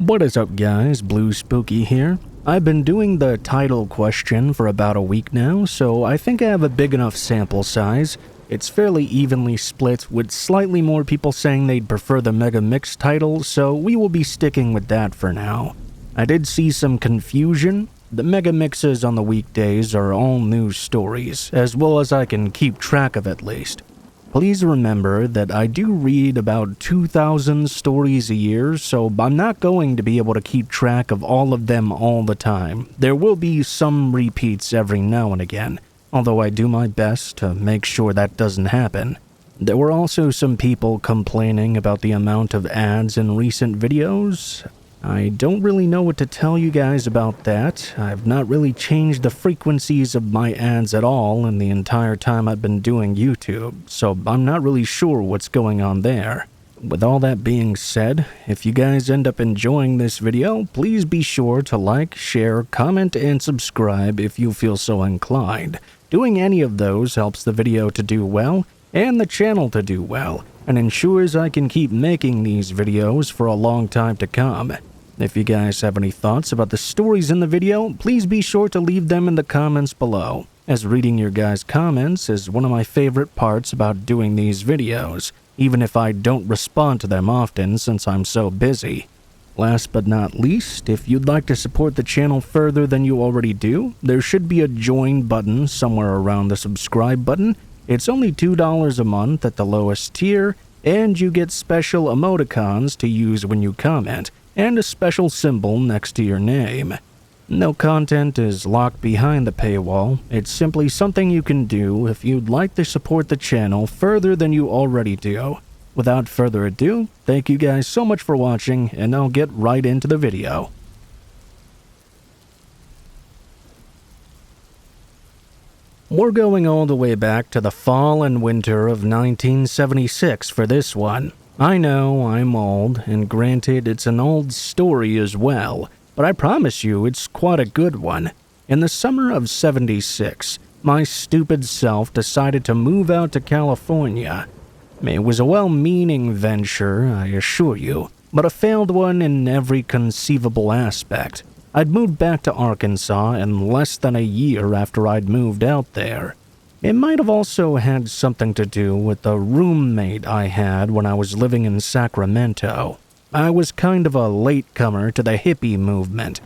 What is up guys, Blue Spooky here. I've been doing the title question for about a week now, so I think I have a big enough sample size. It's fairly evenly split, with slightly more people saying they'd prefer the Megamix title, so we will be sticking with that for now. I did see some confusion. The Megamixes on the weekdays are all news stories, as well as I can keep track of at least. Please remember that I do read about 2,000 stories a year, so I'm not going to be able to keep track of all of them all the time. There will be some repeats every now and again, although I do my best to make sure that doesn't happen. There were also some people complaining about the amount of ads in recent videos. I don't really know what to tell you guys about that. I've not really changed the frequencies of my ads at all in the entire time I've been doing YouTube, so I'm not really sure what's going on there. With all that being said, if you guys end up enjoying this video, please be sure to like, share, comment, and subscribe if you feel so inclined. Doing any of those helps the video to do well, and the channel to do well, and ensures I can keep making these videos for a long time to come. If you guys have any thoughts about the stories in the video, please be sure to leave them in the comments below, as reading your guys' comments is one of my favorite parts about doing these videos, even if I don't respond to them often since I'm so busy. Last but not least, if you'd like to support the channel further than you already do, there should be a join button somewhere around the subscribe button. It's only $2 a month at the lowest tier, and you get special emoticons to use when you comment, and a special symbol next to your name. No content is locked behind the paywall. It's simply something you can do if you'd like to support the channel further than you already do. Without further ado, thank you guys so much for watching, and I'll get right into the video. We're going all the way back to the fall and winter of 1976 for this one. I know I'm old, and granted it's an old story as well, but I promise you it's quite a good one. In the summer of '76, my stupid self decided to move out to California. It was a well-meaning venture, I assure you, but a failed one in every conceivable aspect. I'd moved back to Arkansas in less than a year after I'd moved out there. It might have also had something to do with the roommate I had when I was living in Sacramento. I was kind of a latecomer to the hippie movement.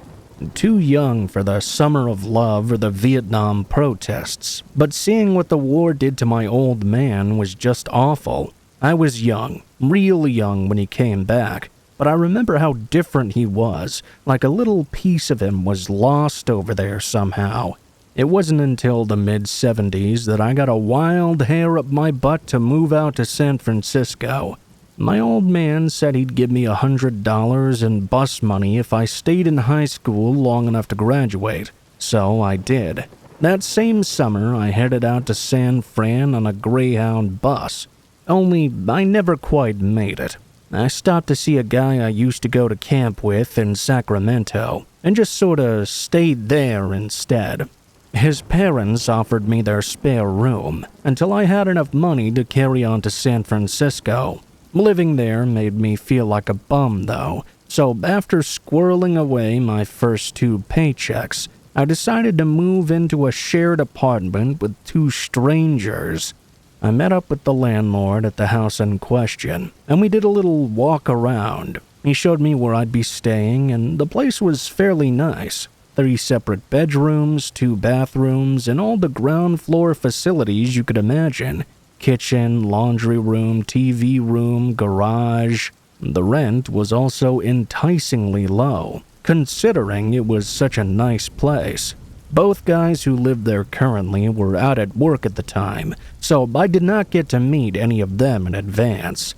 Too young for the Summer of Love or the Vietnam protests, but seeing what the war did to my old man was just awful. I was young, real young when he came back, but I remember how different he was, like a little piece of him was lost over there somehow. It wasn't until the mid-70s that I got a wild hair up my butt to move out to San Francisco. My old man said he'd give me $100 in bus money if I stayed in high school long enough to graduate, so I did. That same summer, I headed out to San Fran on a Greyhound bus, only I never quite made it. I stopped to see a guy I used to go to camp with in Sacramento, and just sorta stayed there instead. His parents offered me their spare room until I had enough money to carry on to San Francisco. Living there made me feel like a bum though, so after squirreling away my first 2 paychecks, I decided to move into a shared apartment with 2 strangers. I met up with the landlord at the house in question, and we did a little walk around. He showed me where I'd be staying, and the place was fairly nice. 3 separate bedrooms, 2 bathrooms, and all the ground floor facilities you could imagine. Kitchen, laundry room, TV room, garage. The rent was also enticingly low, considering it was such a nice place. Both guys who lived there currently were out at work at the time, so I did not get to meet any of them in advance.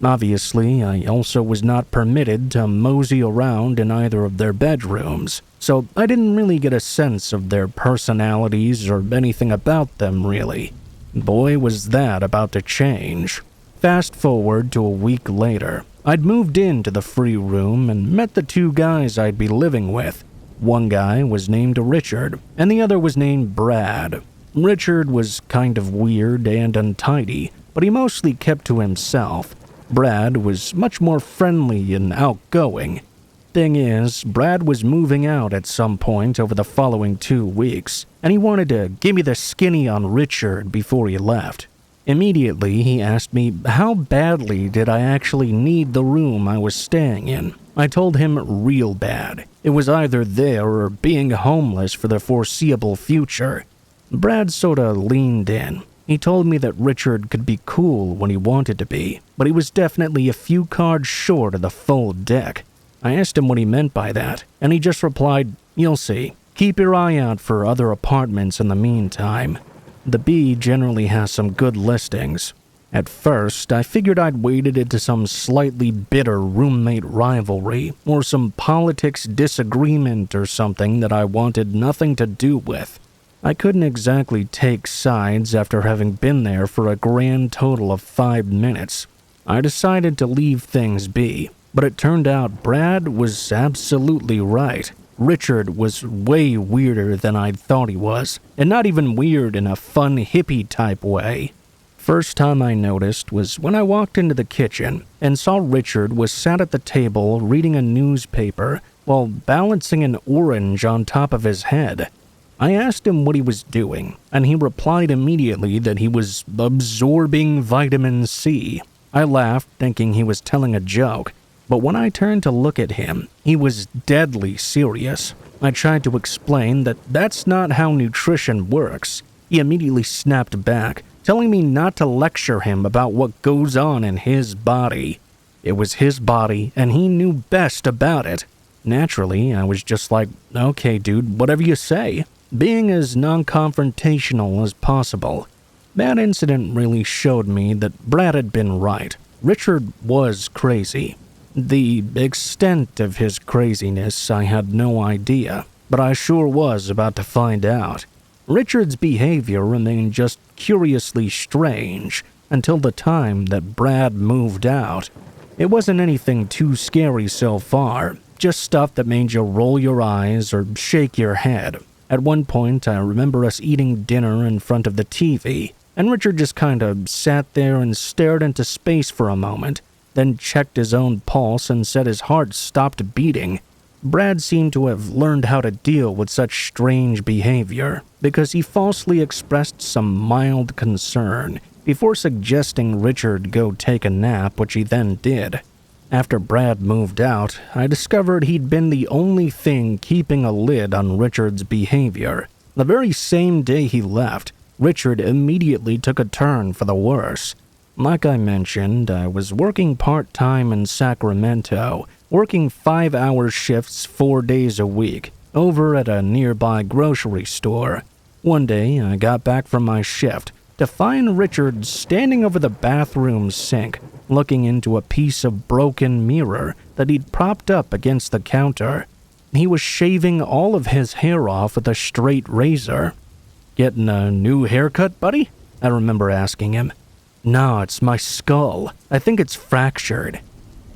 Obviously, I also was not permitted to mosey around in either of their bedrooms, so I didn't really get a sense of their personalities or anything about them really. Boy, was that about to change. Fast forward to a week later, I'd moved into the free room and met the 2 guys I'd be living with. One guy was named Richard, and the other was named Brad. Richard was kind of weird and untidy, but he mostly kept to himself. Brad was much more friendly and outgoing. Thing is, Brad was moving out at some point over the following 2 weeks, and he wanted to give me the skinny on Richard before he left. Immediately, he asked me how badly did I actually need the room I was staying in. I told him real bad. It was either there or being homeless for the foreseeable future. Brad sorta leaned in. He told me that Richard could be cool when he wanted to be, but he was definitely a few cards short of the full deck. I asked him what he meant by that, and he just replied, "You'll see. Keep your eye out for other apartments in the meantime. The B generally has some good listings." At first, I figured I'd waded into some slightly bitter roommate rivalry, or some politics disagreement or something that I wanted nothing to do with. I couldn't exactly take sides after having been there for a grand total of 5 minutes. I decided to leave things be, but it turned out Brad was absolutely right. Richard was way weirder than I'd thought he was, and not even weird in a fun hippie type way. First time I noticed was when I walked into the kitchen and saw Richard was sat at the table reading a newspaper while balancing an orange on top of his head. I asked him what he was doing, and he replied immediately that he was absorbing vitamin C. I laughed, thinking he was telling a joke, but when I turned to look at him, he was deadly serious. I tried to explain that that's not how nutrition works. He immediately snapped back, telling me not to lecture him about what goes on in his body. It was his body, and he knew best about it. Naturally, I was just like, "Okay, dude, whatever you say," being as non-confrontational as possible. That incident really showed me that Brad had been right. Richard was crazy. The extent of his craziness I had no idea, but I sure was about to find out. Richard's behavior remained just curiously strange until the time that Brad moved out. It wasn't anything too scary so far, just stuff that made you roll your eyes or shake your head. At one point, I remember us eating dinner in front of the TV, and Richard just kinda sat there and stared into space for a moment, then checked his own pulse and said his heart stopped beating. Brad seemed to have learned how to deal with such strange behavior because he falsely expressed some mild concern before suggesting Richard go take a nap, which he then did. After Brad moved out, I discovered he'd been the only thing keeping a lid on Richard's behavior. The very same day he left, Richard immediately took a turn for the worse. Like I mentioned, I was working part-time in Sacramento, working 5-hour shifts 4 days a week, over at a nearby grocery store. One day, I got back from my shift to find Richard standing over the bathroom sink, looking into a piece of broken mirror that he'd propped up against the counter. He was shaving all of his hair off with a straight razor. "Getting a new haircut, buddy?" I remember asking him. "No, it's my skull. I think it's fractured."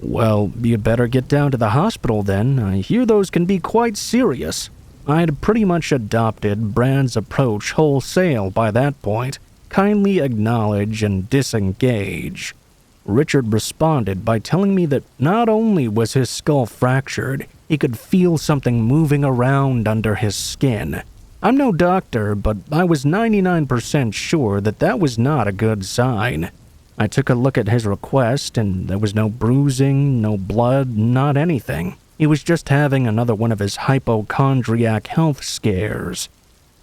"Well, you'd better get down to the hospital then. I hear those can be quite serious." I'd pretty much adopted Brad's approach wholesale by that point. Kindly acknowledge and disengage. Richard responded by telling me that not only was his skull fractured, he could feel something moving around under his skin. I'm no doctor, but I was 99% sure that that was not a good sign. I took a look at his request, and there was no bruising, no blood, not anything. He was just having another one of his hypochondriac health scares.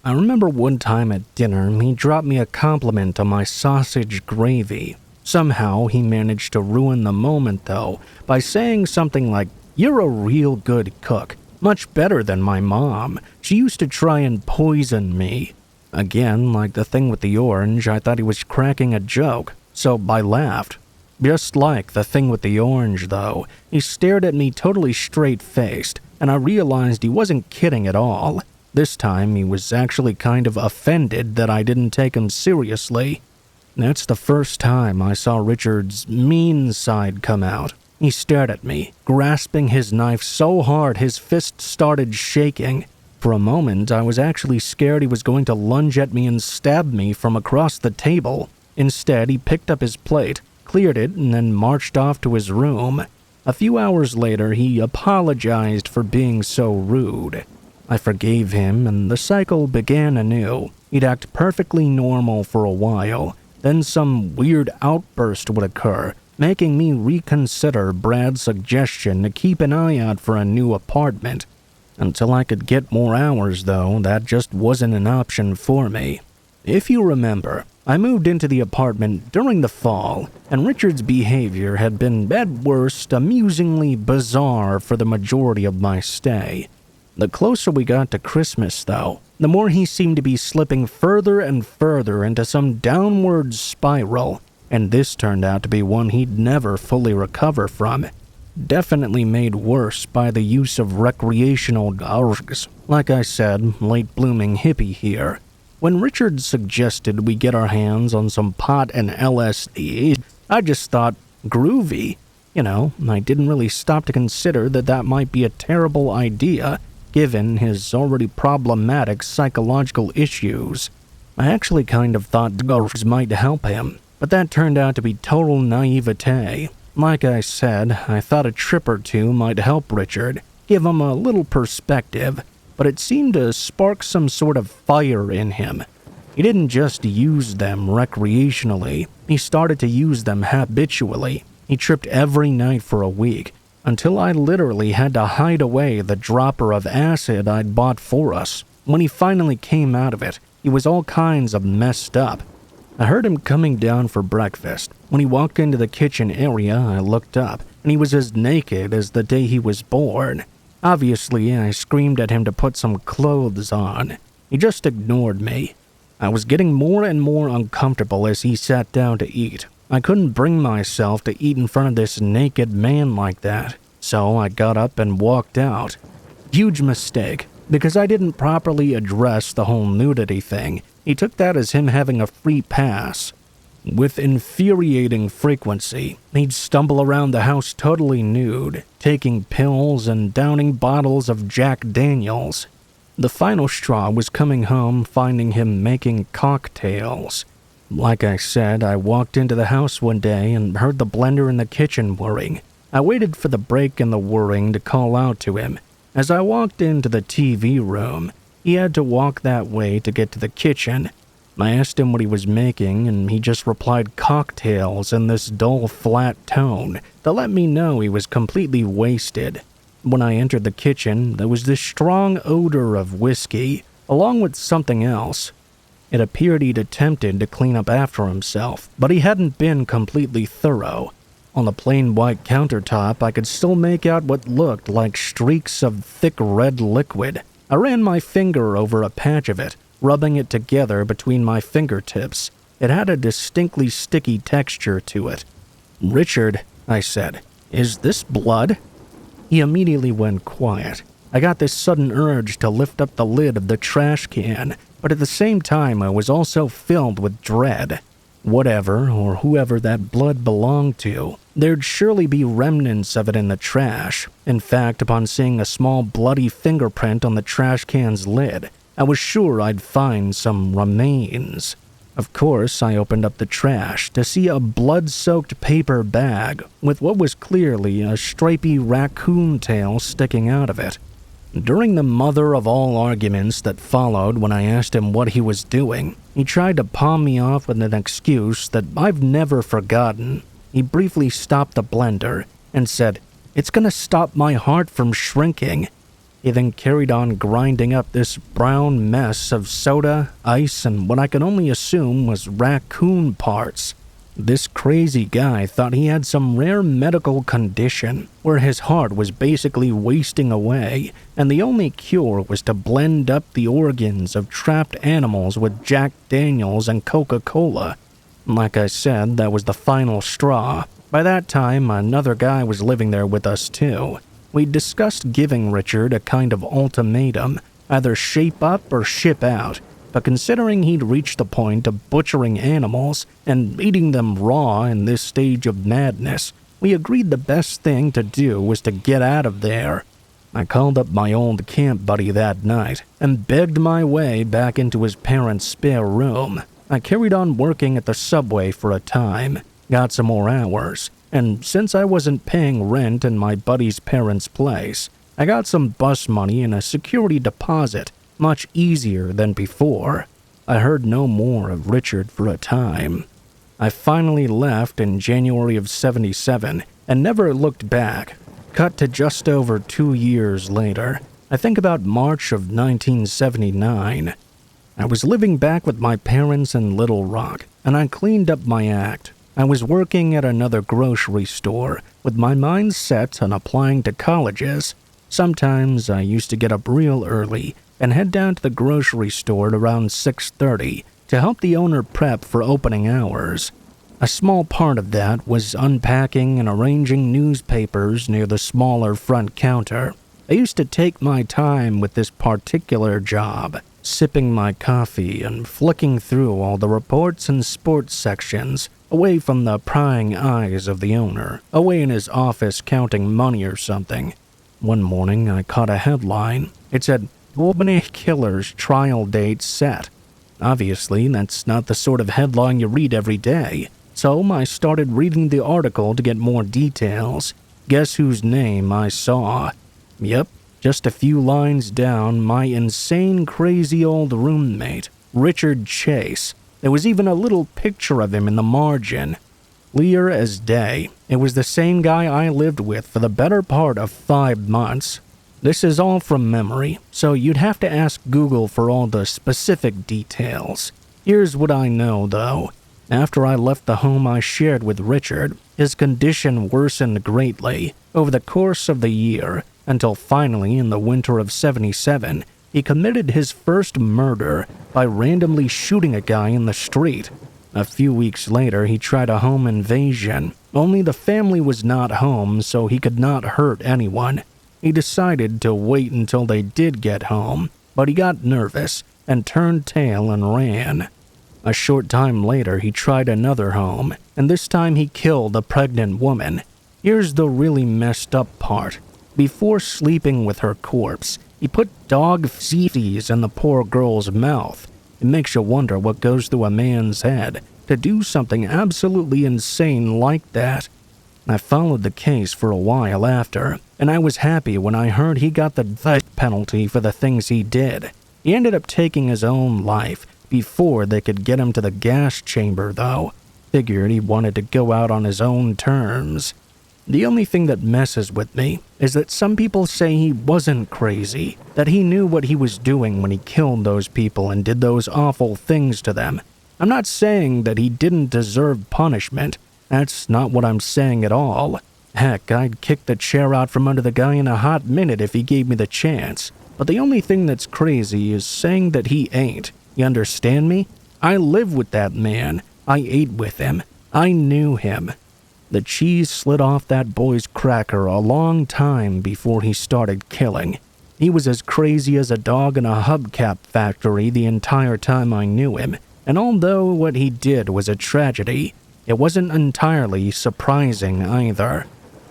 I remember one time at dinner, he dropped me a compliment on my sausage gravy. Somehow, he managed to ruin the moment, though, by saying something like, "You're a real good cook. Much better than my mom. She used to try and poison me." Again, like the thing with the orange, I thought he was cracking a joke, so I laughed. Just like the thing with the orange, though, he stared at me totally straight-faced, and I realized he wasn't kidding at all. This time, he was actually kind of offended that I didn't take him seriously. That's the first time I saw Richard's mean side come out. He stared at me, grasping his knife so hard his fist started shaking. For a moment, I was actually scared he was going to lunge at me and stab me from across the table. Instead, he picked up his plate, cleared it, and then marched off to his room. A few hours later, he apologized for being so rude. I forgave him, and the cycle began anew. He'd act perfectly normal for a while, then some weird outburst would occur, making me reconsider Brad's suggestion to keep an eye out for a new apartment. Until I could get more hours, though, that just wasn't an option for me. If you remember, I moved into the apartment during the fall, and Richard's behavior had been, at worst, amusingly bizarre for the majority of my stay. The closer we got to Christmas, though, the more he seemed to be slipping further and further into some downward spiral, and this turned out to be one he'd never fully recover from. Definitely made worse by the use of recreational drugs. Like I said, late-blooming hippie here. When Richard suggested we get our hands on some pot and LSD, I just thought, groovy. I didn't really stop to consider that might be a terrible idea, given his already problematic psychological issues. I actually kind of thought drugs might help him, but that turned out to be total naivete. Like I said, I thought a trip or two might help Richard, give him a little perspective, but it seemed to spark some sort of fire in him. He didn't just use them recreationally, he started to use them habitually. He tripped every night for a week, until I literally had to hide away the dropper of acid I'd bought for us. When he finally came out of it, he was all kinds of messed up. I heard him coming down for breakfast. When he walked into the kitchen area, I looked up, and he was as naked as the day he was born. Obviously, I screamed at him to put some clothes on. He just ignored me. I was getting more and more uncomfortable as he sat down to eat. I couldn't bring myself to eat in front of this naked man like that, so I got up and walked out. Huge mistake, because I didn't properly address the whole nudity thing. He took that as him having a free pass. With infuriating frequency, he'd stumble around the house totally nude, taking pills and downing bottles of Jack Daniels. The final straw was coming home finding him making cocktails. Like I said, I walked into the house one day and heard the blender in the kitchen whirring. I waited for the break in the whirring to call out to him. As I walked into the TV room, he had to walk that way to get to the kitchen. I asked him what he was making, and he just replied cocktails in this dull, flat tone to let me know he was completely wasted. When I entered the kitchen, there was this strong odor of whiskey, along with something else. It appeared he'd attempted to clean up after himself, but he hadn't been completely thorough. On the plain white countertop, I could still make out what looked like streaks of thick red liquid. I ran my finger over a patch of it, rubbing it together between my fingertips. It had a distinctly sticky texture to it. "Richard," I said, "is this blood?" He immediately went quiet. I got this sudden urge to lift up the lid of the trash can, but at the same time I was also filled with dread. Whatever or whoever that blood belonged to, there'd surely be remnants of it in the trash. In fact, upon seeing a small bloody fingerprint on the trash can's lid, I was sure I'd find some remains. Of course, I opened up the trash to see a blood-soaked paper bag with what was clearly a stripy raccoon tail sticking out of it. During the mother of all arguments that followed when I asked him what he was doing, he tried to palm me off with an excuse that I've never forgotten. He briefly stopped the blender and said, "It's gonna stop my heart from shrinking." He then carried on grinding up this brown mess of soda, ice, and what I could only assume was raccoon parts. This crazy guy thought he had some rare medical condition where his heart was basically wasting away, and the only cure was to blend up the organs of trapped animals with Jack Daniels and Coca-Cola. Like I said, that was the final straw. By that time, another guy was living there with us too. We discussed giving Richard a kind of ultimatum, either shape up or ship out. But considering he'd reached the point of butchering animals and eating them raw in this stage of madness, we agreed the best thing to do was to get out of there. I called up my old camp buddy that night and begged my way back into his parents' spare room. I carried on working at the subway for a time, got some more hours, and since I wasn't paying rent in my buddy's parents' place, I got some bus money and a security deposit, much easier than before. I heard no more of Richard for a time. I finally left in January of '77 and never looked back. Cut to just over 2 years later, I think about March of 1979. I was living back with my parents in Little Rock, and I cleaned up my act. I was working at another grocery store, with my mind set on applying to colleges. Sometimes I used to get up real early and head down to the grocery store at around 6:30 to help the owner prep for opening hours. A small part of that was unpacking and arranging newspapers near the smaller front counter. I used to take my time with this particular job, sipping my coffee and flicking through all the reports and sports sections, away from the prying eyes of the owner, away in his office counting money or something. One morning I caught a headline. It said, "Albany Killer's Trial Date Set." Obviously, that's not the sort of headline you read every day, so I started reading the article to get more details. Guess whose name I saw? Yep, just a few lines down, my insane crazy old roommate, Richard Chase. There was even a little picture of him in the margin. Clear as day, it was the same guy I lived with for the better part of 5 months. This is all from memory, so you'd have to ask Google for all the specific details. Here's what I know, though. After I left the home I shared with Richard, his condition worsened greatly over the course of the year, until finally in the winter of '77, he committed his first murder by randomly shooting a guy in the street. A few weeks later, he tried a home invasion, only the family was not home, so he could not hurt anyone. He decided to wait until they did get home, but he got nervous and turned tail and ran. A short time later, he tried another home, and this time he killed a pregnant woman. Here's the really messed up part. Before sleeping with her corpse, he put dog feces in the poor girl's mouth. It makes you wonder what goes through a man's head to do something absolutely insane like that. I followed the case for a while after, and I was happy when I heard he got the death penalty for the things he did. He ended up taking his own life before they could get him to the gas chamber, though. Figured he wanted to go out on his own terms. The only thing that messes with me is that some people say he wasn't crazy, that he knew what he was doing when he killed those people and did those awful things to them. I'm not saying that he didn't deserve punishment. That's not what I'm saying at all. Heck, I'd kick the chair out from under the guy in a hot minute if he gave me the chance. But the only thing that's crazy is saying that he ain't. You understand me? I live with that man. I ate with him. I knew him. The cheese slid off that boy's cracker a long time before he started killing. He was as crazy as a dog in a hubcap factory the entire time I knew him, and although what he did was a tragedy, it wasn't entirely surprising either.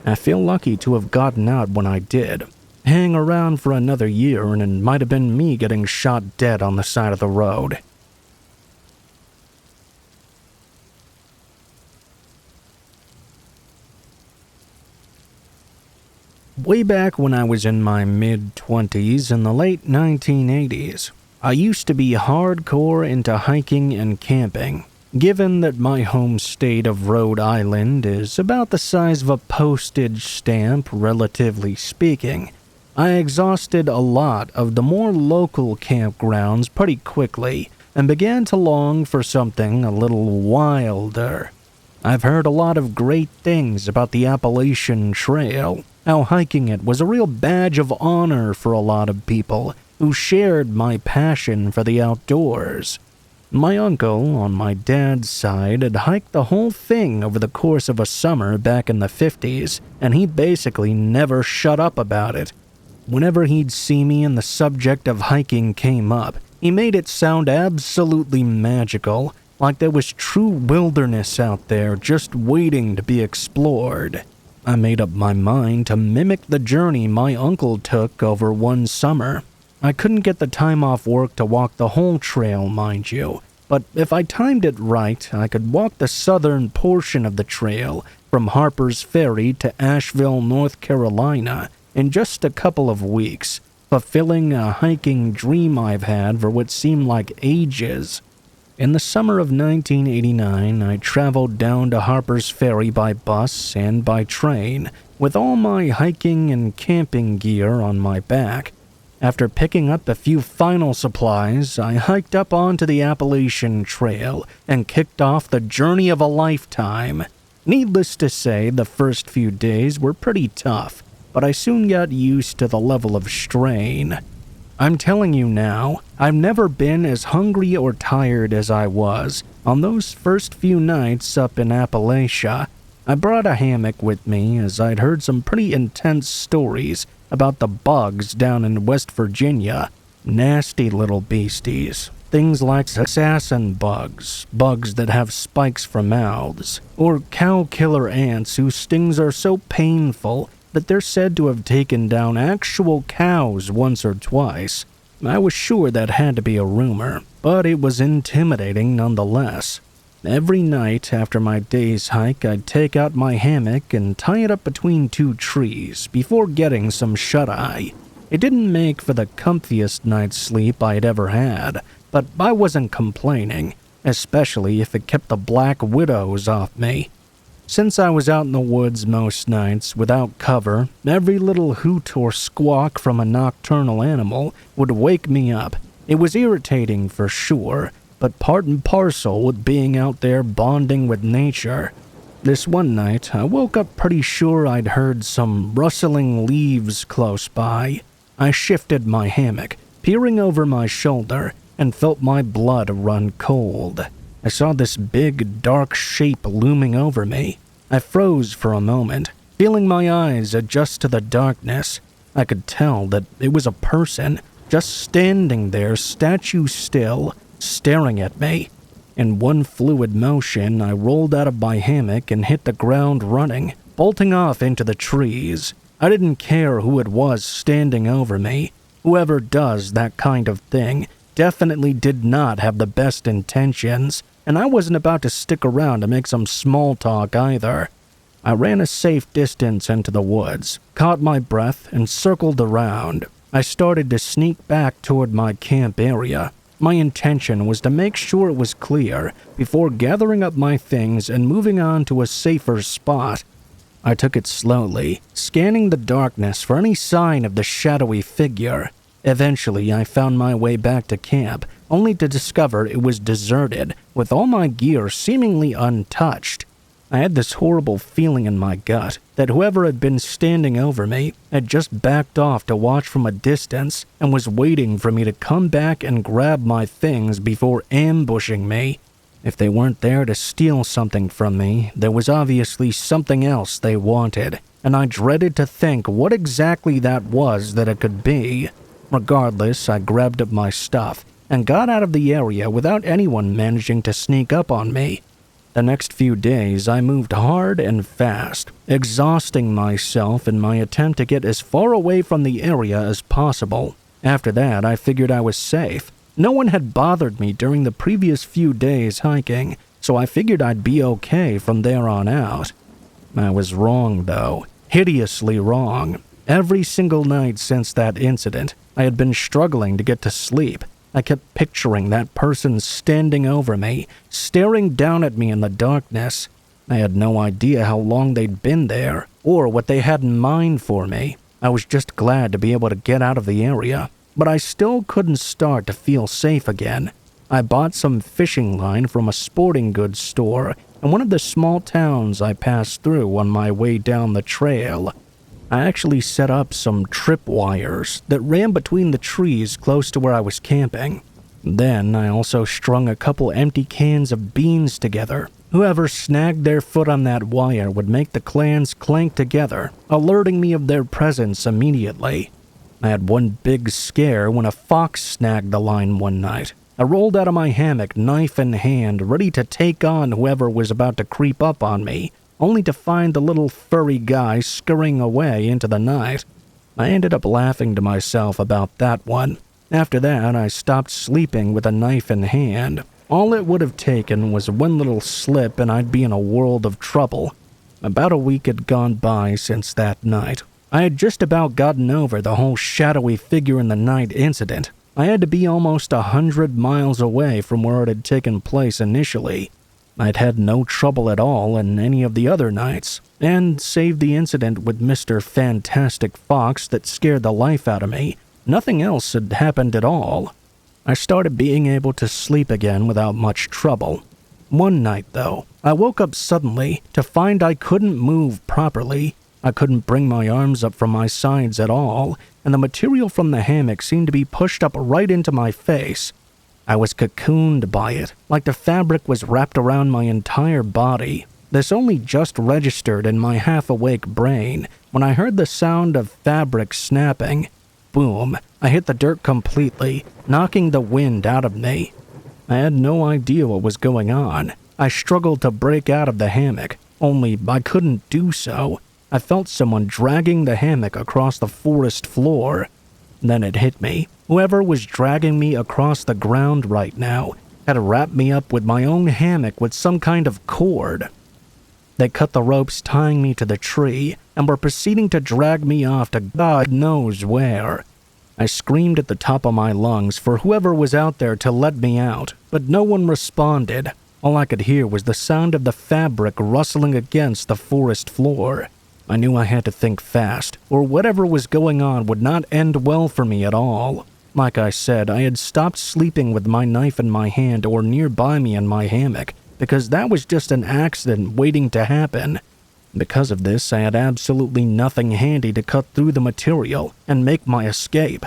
I feel lucky to have gotten out when I did. Hang around for another year and it might have been me getting shot dead on the side of the road. Way back when I was in my mid-20s in the late 1980s, I used to be hardcore into hiking and camping. Given that my home state of Rhode Island is about the size of a postage stamp, relatively speaking, I exhausted a lot of the more local campgrounds pretty quickly and began to long for something a little wilder. I've heard a lot of great things about the Appalachian Trail, how hiking it was a real badge of honor for a lot of people who shared my passion for the outdoors. My uncle, on my dad's side, had hiked the whole thing over the course of a summer back in the 50s, and he basically never shut up about it. Whenever he'd see me and the subject of hiking came up, he made it sound absolutely magical, like there was true wilderness out there just waiting to be explored. I made up my mind to mimic the journey my uncle took over one summer. I couldn't get the time off work to walk the whole trail, mind you, but if I timed it right, I could walk the southern portion of the trail from Harper's Ferry to Asheville, North Carolina, in just a couple of weeks, fulfilling a hiking dream I've had for what seemed like ages. In the summer of 1989, I traveled down to Harper's Ferry by bus and by train, with all my hiking and camping gear on my back. After picking up a few final supplies, I hiked up onto the Appalachian Trail and kicked off the journey of a lifetime. Needless to say, the first few days were pretty tough, but I soon got used to the level of strain. I'm telling you now, I've never been as hungry or tired as I was on those first few nights up in Appalachia. I brought a hammock with me as I'd heard some pretty intense stories about the bugs down in West Virginia. Nasty little beasties. Things like assassin bugs, bugs that have spikes for mouths, or cow killer ants whose stings are so painful that they're said to have taken down actual cows once or twice. I was sure that had to be a rumor, but it was intimidating nonetheless. Every night after my day's hike, I'd take out my hammock and tie it up between two trees before getting some shut-eye. It didn't make for the comfiest night's sleep I'd ever had, but I wasn't complaining, especially if it kept the black widows off me. Since I was out in the woods most nights without cover, every little hoot or squawk from a nocturnal animal would wake me up. It was irritating for sure, but part and parcel with being out there bonding with nature. This one night, I woke up pretty sure I'd heard some rustling leaves close by. I shifted my hammock, peering over my shoulder, and felt my blood run cold. I saw this big, dark shape looming over me. I froze for a moment, feeling my eyes adjust to the darkness. I could tell that it was a person, just standing there statue still, staring at me. In one fluid motion, I rolled out of my hammock and hit the ground running, bolting off into the trees. I didn't care who it was standing over me. Whoever does that kind of thing definitely did not have the best intentions, and I wasn't about to stick around to make some small talk either. I ran a safe distance into the woods, caught my breath, and circled around. I started to sneak back toward my camp area. My intention was to make sure it was clear before gathering up my things and moving on to a safer spot. I took it slowly, scanning the darkness for any sign of the shadowy figure. Eventually, I found my way back to camp, only to discover it was deserted, with all my gear seemingly untouched. I had this horrible feeling in my gut that whoever had been standing over me had just backed off to watch from a distance and was waiting for me to come back and grab my things before ambushing me. If they weren't there to steal something from me, there was obviously something else they wanted, and I dreaded to think what exactly that was that it could be. Regardless, I grabbed up my stuff and got out of the area without anyone managing to sneak up on me. The next few days, I moved hard and fast, exhausting myself in my attempt to get as far away from the area as possible. After that, I figured I was safe. No one had bothered me during the previous few days hiking, so I figured I'd be okay from there on out. I was wrong, though. Hideously wrong. Every single night since that incident, I had been struggling to get to sleep. I kept picturing that person standing over me, staring down at me in the darkness. I had no idea how long they'd been there, or what they had in mind for me. I was just glad to be able to get out of the area, but I still couldn't start to feel safe again. I bought some fishing line from a sporting goods store in one of the small towns I passed through on my way down the trail. I actually set up some tripwires that ran between the trees close to where I was camping. Then I also strung a couple empty cans of beans together. Whoever snagged their foot on that wire would make the clans clank together, alerting me of their presence immediately. I had one big scare when a fox snagged the line one night. I rolled out of my hammock, knife in hand, ready to take on whoever was about to creep up on me, only to find the little furry guy scurrying away into the night. I ended up laughing to myself about that one. After that, I stopped sleeping with a knife in hand. All it would have taken was one little slip and I'd be in a world of trouble. About a week had gone by since that night. I had just about gotten over the whole shadowy figure in the night incident. I had to be almost 100 miles away from where it had taken place initially. I'd had no trouble at all in any of the other nights, and save the incident with Mr. Fantastic Fox that scared the life out of me, nothing else had happened at all. I started being able to sleep again without much trouble. One night, though, I woke up suddenly to find I couldn't move properly. I couldn't bring my arms up from my sides at all, and the material from the hammock seemed to be pushed up right into my face. I was cocooned by it, like the fabric was wrapped around my entire body. This only just registered in my half-awake brain when I heard the sound of fabric snapping. Boom, I hit the dirt completely, knocking the wind out of me. I had no idea what was going on. I struggled to break out of the hammock, only I couldn't do so. I felt someone dragging the hammock across the forest floor. Then it hit me. Whoever was dragging me across the ground right now had wrapped me up with my own hammock with some kind of cord. They cut the ropes tying me to the tree and were proceeding to drag me off to God knows where. I screamed at the top of my lungs for whoever was out there to let me out, but no one responded. All I could hear was the sound of the fabric rustling against the forest floor. I knew I had to think fast, or whatever was going on would not end well for me at all. Like I said, I had stopped sleeping with my knife in my hand or nearby me in my hammock, because that was just an accident waiting to happen. Because of this, I had absolutely nothing handy to cut through the material and make my escape.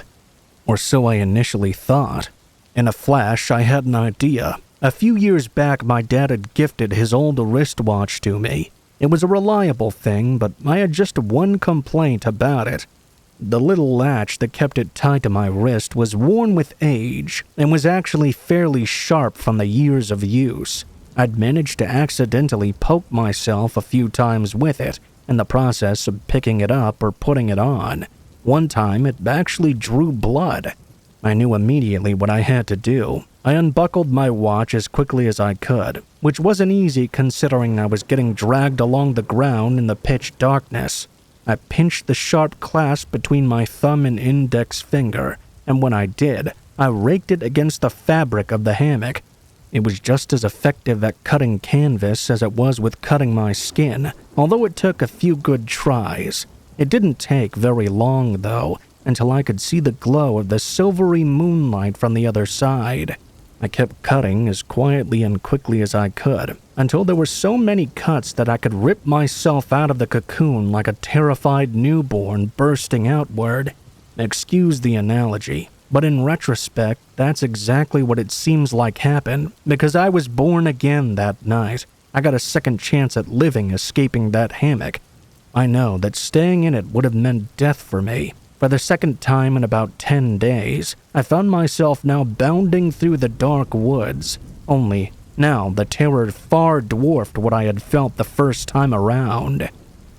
Or so I initially thought. In a flash, I had an idea. A few years back, my dad had gifted his old wristwatch to me. It was a reliable thing, but I had just one complaint about it. The little latch that kept it tied to my wrist was worn with age and was actually fairly sharp from the years of use. I'd managed to accidentally poke myself a few times with it in the process of picking it up or putting it on. One time, it actually drew blood. I knew immediately what I had to do. I unbuckled my watch as quickly as I could, which wasn't easy considering I was getting dragged along the ground in the pitch darkness. I pinched the sharp clasp between my thumb and index finger, and when I did, I raked it against the fabric of the hammock. It was just as effective at cutting canvas as it was with cutting my skin, although it took a few good tries. It didn't take very long, though, until I could see the glow of the silvery moonlight from the other side. I kept cutting as quietly and quickly as I could, until there were so many cuts that I could rip myself out of the cocoon like a terrified newborn bursting outward. Excuse the analogy, but in retrospect, that's exactly what it seems like happened, because I was born again that night. I got a second chance at living escaping that hammock. I know that staying in it would have meant death for me. For the second time in about 10 days, I found myself now bounding through the dark woods. Only, now the terror far dwarfed what I had felt the first time around.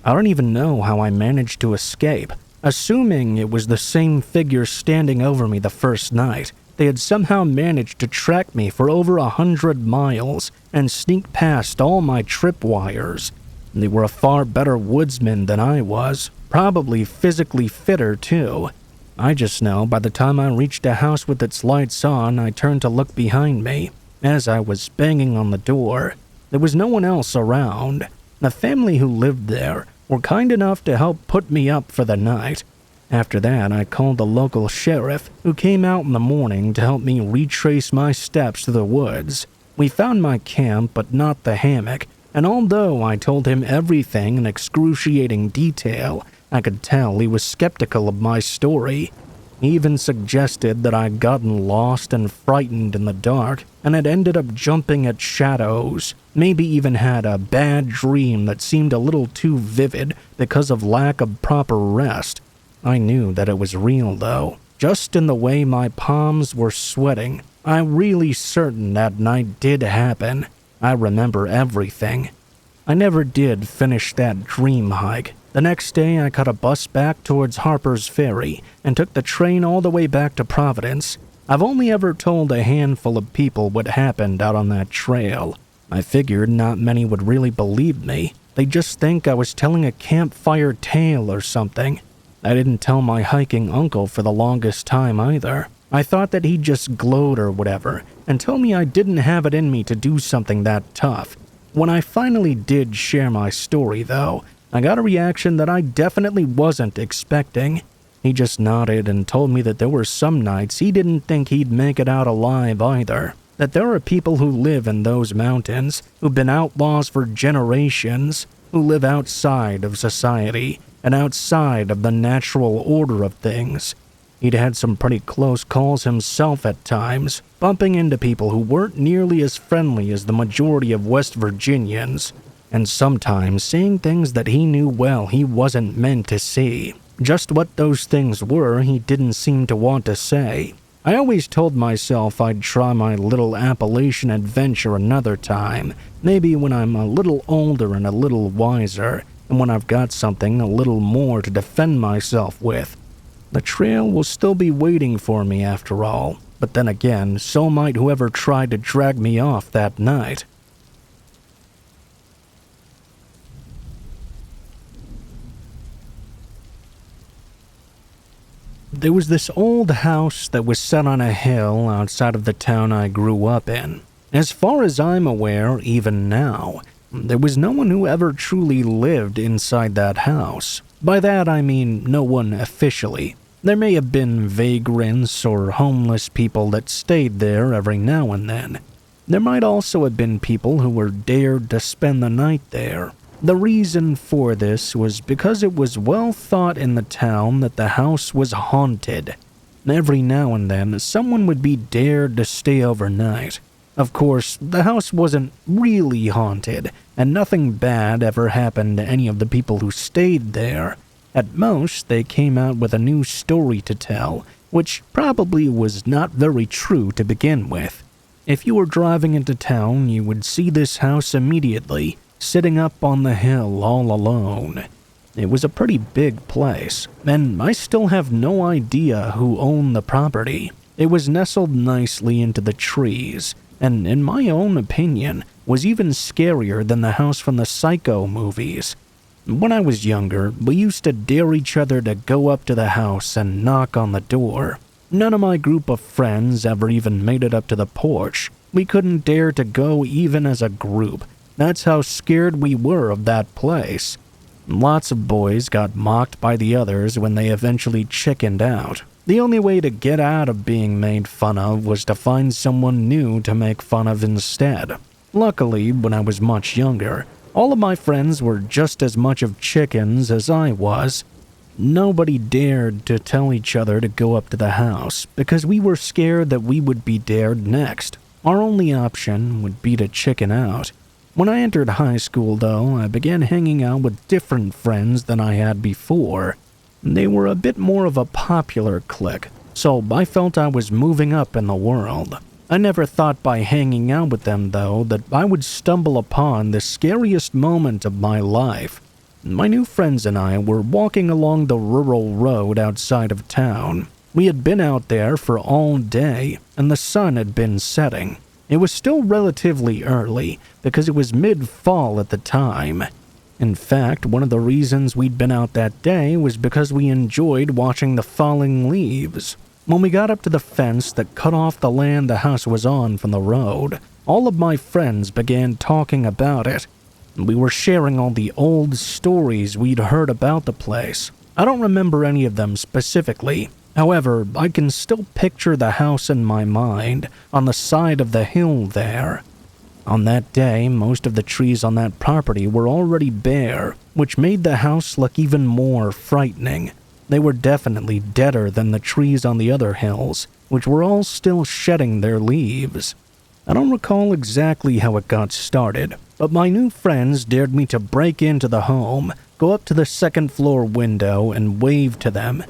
I don't even know how I managed to escape. Assuming it was the same figure standing over me the first night, they had somehow managed to track me for over 100 miles and sneak past all my tripwires. They were a far better woodsman than I was, probably physically fitter too. I just know by the time I reached a house with its lights on, I turned to look behind me. As I was banging on the door, there was no one else around. The family who lived there were kind enough to help put me up for the night. After that, I called the local sheriff, who came out in the morning to help me retrace my steps to the woods. We found my camp, but not the hammock, and although I told him everything in excruciating detail, I could tell he was skeptical of my story. He even suggested that I'd gotten lost and frightened in the dark and had ended up jumping at shadows, maybe even had a bad dream that seemed a little too vivid because of lack of proper rest. I knew that it was real, though. Just in the way my palms were sweating, I'm really certain that night did happen. I remember everything. I never did finish that dream hike. The next day, I caught a bus back towards Harper's Ferry and took the train all the way back to Providence. I've only ever told a handful of people what happened out on that trail. I figured not many would really believe me, They just think I was telling a campfire tale or something. I didn't tell my hiking uncle for the longest time either. I thought that he'd just gloat or whatever and tell me I didn't have it in me to do something that tough. When I finally did share my story, though, I got a reaction that I definitely wasn't expecting. He just nodded and told me that there were some nights he didn't think he'd make it out alive either. That there are people who live in those mountains, who've been outlaws for generations, who live outside of society and outside of the natural order of things. He'd had some pretty close calls himself at times, bumping into people who weren't nearly as friendly as the majority of West Virginians, and sometimes seeing things that he knew well he wasn't meant to see. Just what those things were, he didn't seem to want to say. I always told myself I'd try my little Appalachian adventure another time, maybe when I'm a little older and a little wiser, and when I've got something a little more to defend myself with. The trail will still be waiting for me after all, but then again, so might whoever tried to drag me off that night. There was this old house that was set on a hill outside of the town I grew up in. As far as I'm aware, even now, there was no one who ever truly lived inside that house. By that I mean no one officially. There may have been vagrants or homeless people that stayed there every now and then. There might also have been people who were dared to spend the night there. The reason for this was because it was well thought in the town that the house was haunted. Every now and then, someone would be dared to stay overnight. Of course, the house wasn't really haunted, and nothing bad ever happened to any of the people who stayed there. At most, they came out with a new story to tell, which probably was not very true to begin with. If you were driving into town, you would see this house immediately, sitting up on the hill all alone. It was a pretty big place, and I still have no idea who owned the property. It was nestled nicely into the trees, and in my own opinion, was even scarier than the house from the Psycho movies. When I was younger, we used to dare each other to go up to the house and knock on the door. None of my group of friends ever even made it up to the porch. We couldn't dare to go even as a group. That's how scared we were of that place. Lots of boys got mocked by the others when they eventually chickened out. The only way to get out of being made fun of was to find someone new to make fun of instead. Luckily, when I was much younger, all of my friends were just as much of chickens as I was. Nobody dared to tell each other to go up to the house because we were scared that we would be dared next. Our only option would be to chicken out. When I entered high school, though, I began hanging out with different friends than I had before. They were a bit more of a popular clique, so I felt I was moving up in the world. I never thought by hanging out with them, though, that I would stumble upon the scariest moment of my life. My new friends and I were walking along the rural road outside of town. We had been out there for all day, and the sun had been setting. It was still relatively early, because it was mid-fall at the time. In fact, one of the reasons we'd been out that day was because we enjoyed watching the falling leaves. When we got up to the fence that cut off the land the house was on from the road, all of my friends began talking about it. We were sharing all the old stories we'd heard about the place. I don't remember any of them specifically. However, I can still picture the house in my mind, on the side of the hill there. On that day, most of the trees on that property were already bare, which made the house look even more frightening. They were definitely deader than the trees on the other hills, which were all still shedding their leaves. I don't recall exactly how it got started, but my new friends dared me to break into the home, go up to the second-floor window, and wave to them.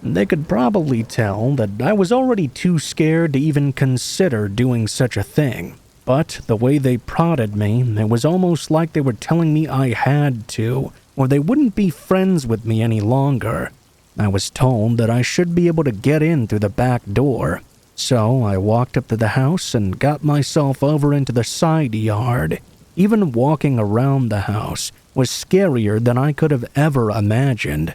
They could probably tell that I was already too scared to even consider doing such a thing. But the way they prodded me, it was almost like they were telling me I had to, or they wouldn't be friends with me any longer. I was told that I should be able to get in through the back door. So I walked up to the house and got myself over into the side yard. Even walking around the house was scarier than I could have ever imagined.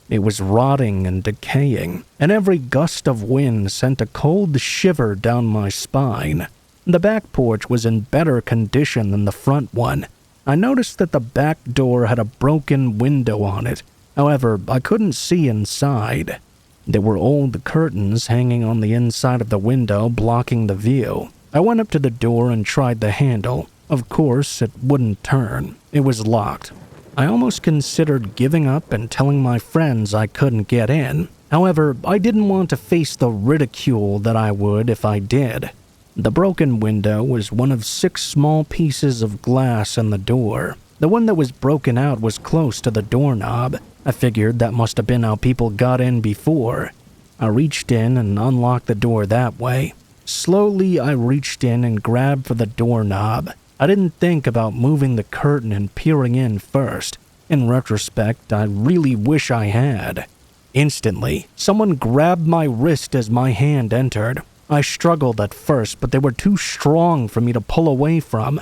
It was rotting and decaying, and every gust of wind sent a cold shiver down my spine. The back porch was in better condition than the front one. I noticed that the back door had a broken window on it. However, I couldn't see inside. There were old curtains hanging on the inside of the window blocking the view. I went up to the door and tried the handle. Of course, it wouldn't turn. It was locked. I almost considered giving up and telling my friends I couldn't get in. However, I didn't want to face the ridicule that I would if I did. The broken window was one of 6 small pieces of glass in the door. The one that was broken out was close to the doorknob. I figured that must have been how people got in before. I reached in and unlocked the door that way. Slowly, I reached in and grabbed for the doorknob. I didn't think about moving the curtain and peering in first. In retrospect, I really wish I had. Instantly, someone grabbed my wrist as my hand entered. I struggled at first, but they were too strong for me to pull away from.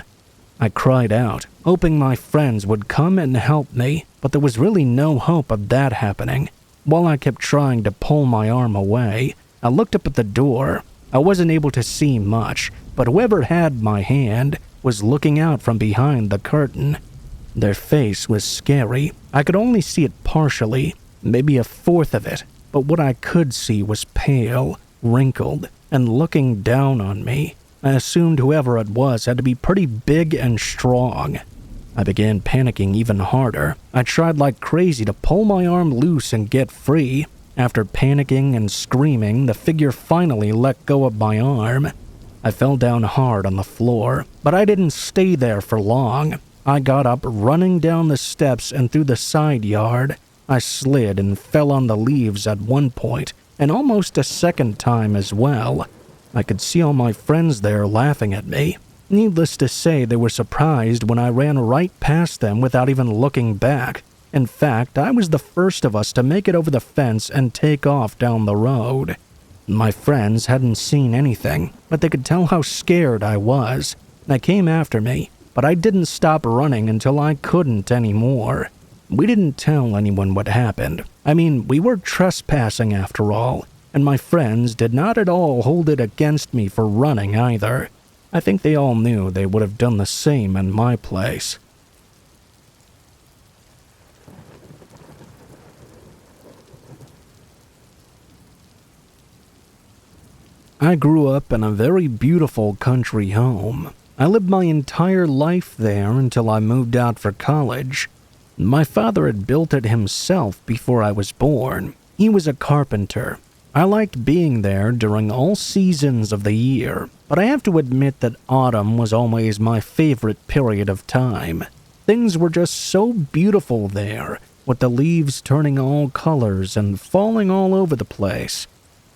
I cried out, hoping my friends would come and help me, but there was really no hope of that happening. While I kept trying to pull my arm away, I looked up at the door. I wasn't able to see much, but whoever had my hand was looking out from behind the curtain. Their face was scary. I could only see it partially, maybe a fourth of it, but what I could see was pale, wrinkled, and looking down on me. I assumed whoever it was had to be pretty big and strong. I began panicking even harder. I tried like crazy to pull my arm loose and get free. After panicking and screaming, the figure finally let go of my arm. I fell down hard on the floor, but I didn't stay there for long. I got up, running down the steps and through the side yard. I slid and fell on the leaves at one point, and almost a second time as well. I could see all my friends there laughing at me. Needless to say, they were surprised when I ran right past them without even looking back. In fact, I was the first of us to make it over the fence and take off down the road. My friends hadn't seen anything, but they could tell how scared I was. They came after me, but I didn't stop running until I couldn't anymore. We didn't tell anyone what happened. I mean, we were trespassing after all, and my friends did not at all hold it against me for running either. I think they all knew they would have done the same in my place. I grew up in a very beautiful country home. I lived my entire life there until I moved out for college. My father had built it himself before I was born. He was a carpenter. I liked being there during all seasons of the year, but I have to admit that autumn was always my favorite period of time. Things were just so beautiful there, with the leaves turning all colors and falling all over the place.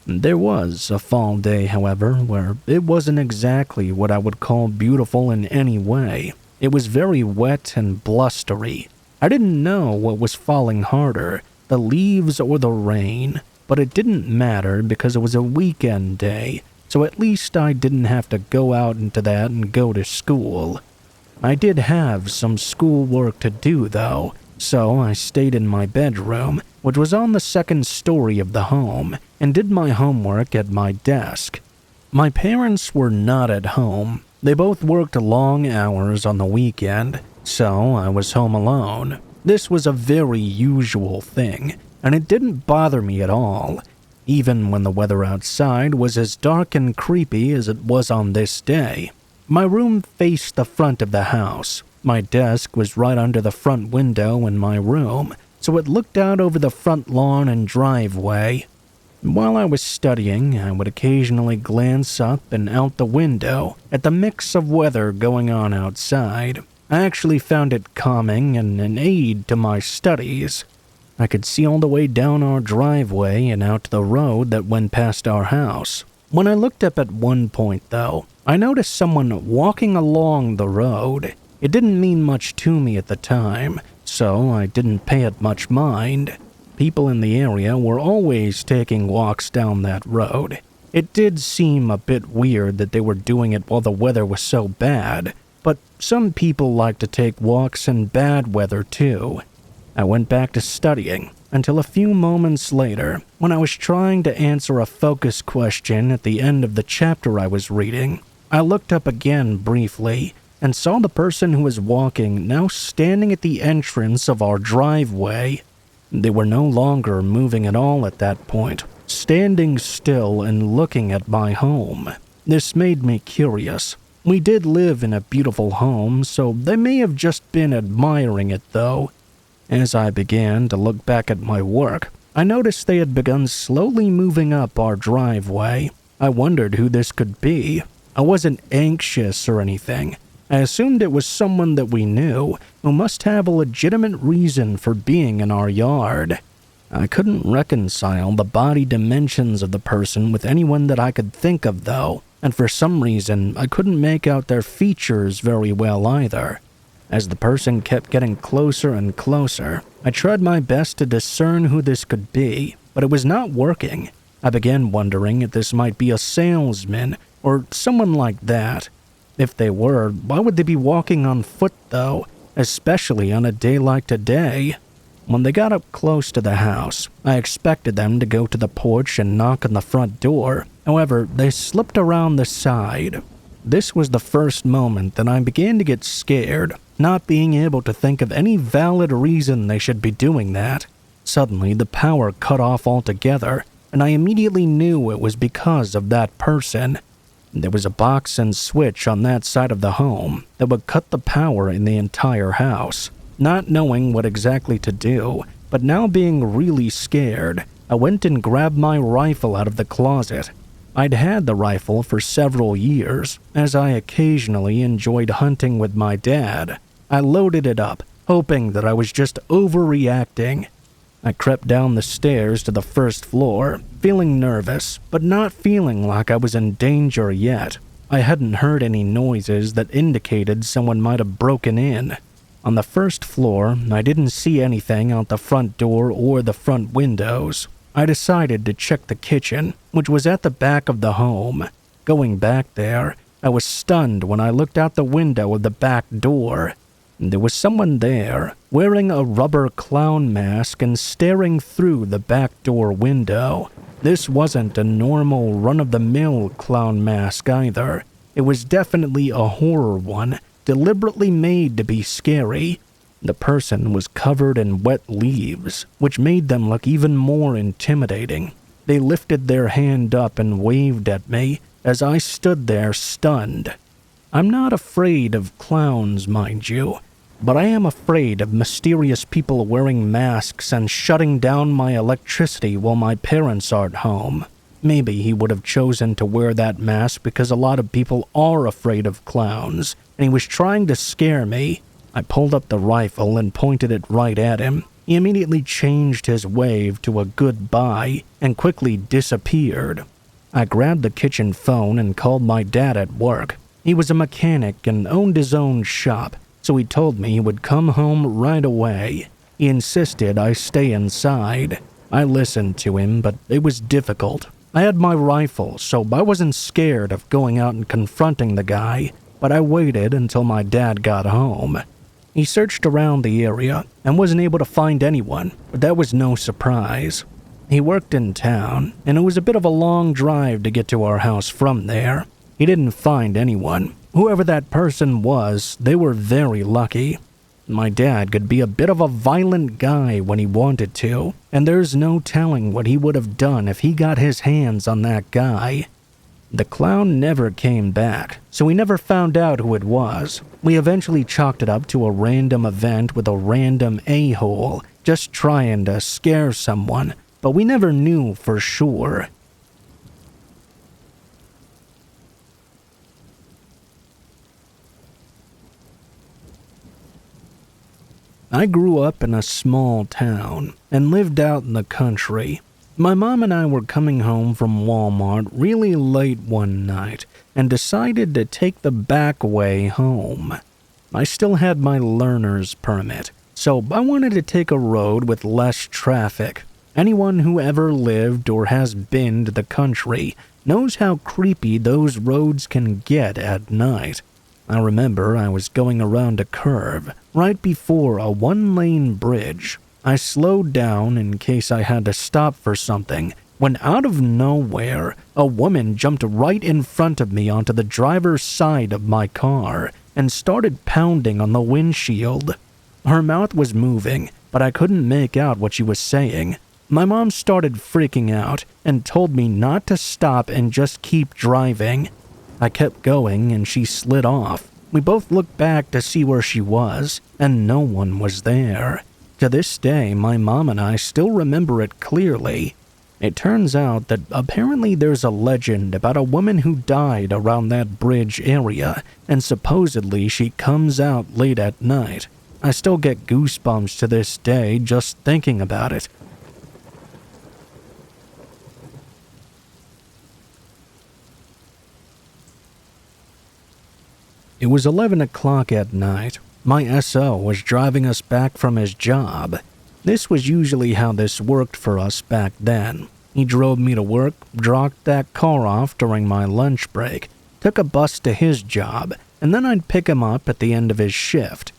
There was a fall day, however, where it wasn't exactly what I would call beautiful in any way. It was very wet and blustery. I didn't know what was falling harder, the leaves or the rain, but it didn't matter because it was a weekend day, so at least I didn't have to go out into that and go to school. I did have some schoolwork to do, though, so I stayed in my bedroom, which was on the second story of the home, and did my homework at my desk. My parents were not at home. They both worked long hours on the weekend, so I was home alone. This was a very usual thing, and it didn't bother me at all, even when the weather outside was as dark and creepy as it was on this day. My room faced the front of the house. My desk was right under the front window in my room, so it looked out over the front lawn and driveway. While I was studying, I would occasionally glance up and out the window at the mix of weather going on outside. I actually found it calming and an aid to my studies. I could see all the way down our driveway and out to the road that went past our house. When I looked up at one point, though, I noticed someone walking along the road. It didn't mean much to me at the time, so I didn't pay it much mind. People in the area were always taking walks down that road. It did seem a bit weird that they were doing it while the weather was so bad. but some people like to take walks in bad weather too. I went back to studying until a few moments later when I was trying to answer a focus question at the end of the chapter I was reading. I looked up again briefly and saw the person who was walking now standing at the entrance of our driveway. They were no longer moving at all at that point, standing still and looking at my home. This made me curious. We did live in a beautiful home, so they may have just been admiring it though. As I began to look back at my work, I noticed they had begun slowly moving up our driveway. I wondered who this could be. I wasn't anxious or anything. I assumed it was someone that we knew, who must have a legitimate reason for being in our yard. I couldn't reconcile the body dimensions of the person with anyone that I could think of though, and for some reason I couldn't make out their features very well either. As the person kept getting closer and closer, I tried my best to discern who this could be, but it was not working. I began wondering if this might be a salesman or someone like that. If they were, why would they be walking on foot though, especially on a day like today? When they got up close to the house, I expected them to go to the porch and knock on the front door. However, they slipped around the side. This was the first moment that I began to get scared, not being able to think of any valid reason they should be doing that. Suddenly, the power cut off altogether, and I immediately knew it was because of that person. There was a box and switch on that side of the home that would cut the power in the entire house. Not knowing what exactly to do, but now being really scared, I went and grabbed my rifle out of the closet. I'd had the rifle for several years, as I occasionally enjoyed hunting with my dad. I loaded it up, hoping that I was just overreacting. I crept down the stairs to the first floor, feeling nervous, but not feeling like I was in danger yet. I hadn't heard any noises that indicated someone might have broken in. On the first floor, I didn't see anything out the front door or the front windows. I decided to check the kitchen, which was at the back of the home. Going back there, I was stunned when I looked out the window of the back door. There was someone there, wearing a rubber clown mask and staring through the back door window. This wasn't a normal run-of-the-mill clown mask either. It was definitely a horror one, deliberately made to be scary. The person was covered in wet leaves, which made them look even more intimidating. They lifted their hand up and waved at me as I stood there stunned. I'm not afraid of clowns, mind you, but I am afraid of mysterious people wearing masks and shutting down my electricity while my parents aren't home. Maybe he would have chosen to wear that mask because a lot of people are afraid of clowns, and he was trying to scare me. I pulled up the rifle and pointed it right at him. He immediately changed his wave to a goodbye and quickly disappeared. I grabbed the kitchen phone and called my dad at work. He was a mechanic and owned his own shop, so he told me he would come home right away. He insisted I stay inside. I listened to him, but it was difficult. I had my rifle, so I wasn't scared of going out and confronting the guy, but I waited until my dad got home. He searched around the area and wasn't able to find anyone, but that was no surprise. He worked in town, and it was a bit of a long drive to get to our house from there. He didn't find anyone. Whoever that person was, they were very lucky. My dad could be a bit of a violent guy when he wanted to, and there's no telling what he would have done if he got his hands on that guy. The clown never came back, so we never found out who it was. We eventually chalked it up to a random event with a random a-hole, just trying to scare someone, but we never knew for sure. I grew up in a small town and lived out in the country. My mom and I were coming home from Walmart really late one night and decided to take the back way home. I still had my learner's permit, so I wanted to take a road with less traffic. Anyone who ever lived or has been to the country knows how creepy those roads can get at night. I remember I was going around a curve right before a one-lane bridge. I slowed down in case I had to stop for something when out of nowhere, a woman jumped right in front of me onto the driver's side of my car and started pounding on the windshield. Her mouth was moving, but I couldn't make out what she was saying. My mom started freaking out and told me not to stop and just keep driving. I kept going and she slid off. We both looked back to see where she was, and no one was there. To this day, my mom and I still remember it clearly. It turns out that apparently there's a legend about a woman who died around that bridge area, and supposedly she comes out late at night. I still get goosebumps to this day just thinking about it. It was 11 o'clock at night. My SO was driving us back from his job. This was usually how this worked for us back then. He drove me to work, dropped that car off during my lunch break, took a bus to his job, and then I'd pick him up at the end of his shift.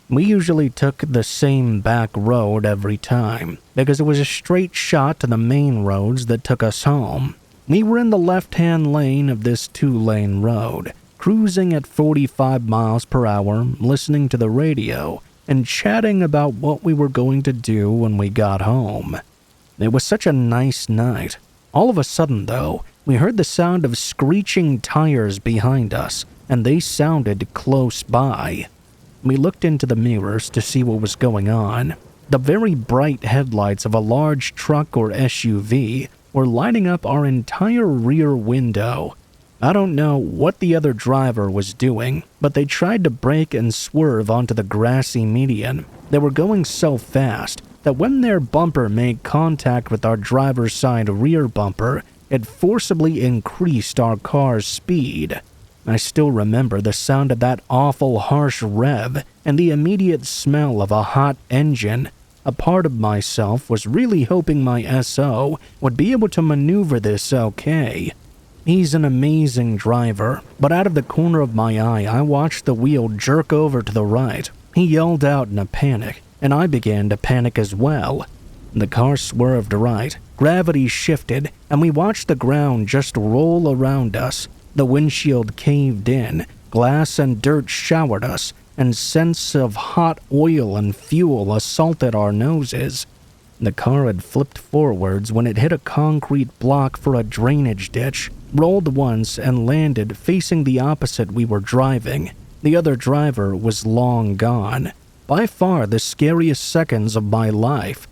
We usually took the same back road every time, because it was a straight shot to the main roads that took us home. We were in the left-hand lane of this two-lane road, cruising at 45 miles per hour, listening to the radio, and chatting about what we were going to do when we got home. It was such a nice night. All of a sudden, though, we heard the sound of screeching tires behind us, and they sounded close by. We looked into the mirrors to see what was going on. The very bright headlights of a large truck or SUV were lighting up our entire rear window. I don't know what the other driver was doing, but they tried to brake and swerve onto the grassy median. They were going so fast that when their bumper made contact with our driver's side rear bumper, it forcibly increased our car's speed. I still remember the sound of that awful harsh rev and the immediate smell of a hot engine. A part of myself was really hoping my SO would be able to maneuver this okay. He's an amazing driver, but out of the corner of my eye, I watched the wheel jerk over to the right. He yelled out in a panic, and I began to panic as well. The car swerved right, gravity shifted, and we watched the ground just roll around us. The windshield caved in, glass and dirt showered us, and scents of hot oil and fuel assaulted our noses. The car had flipped forwards when it hit a concrete block for a drainage ditch, rolled once, and landed facing the opposite we were driving. The other driver was long gone. By far the scariest seconds of my life.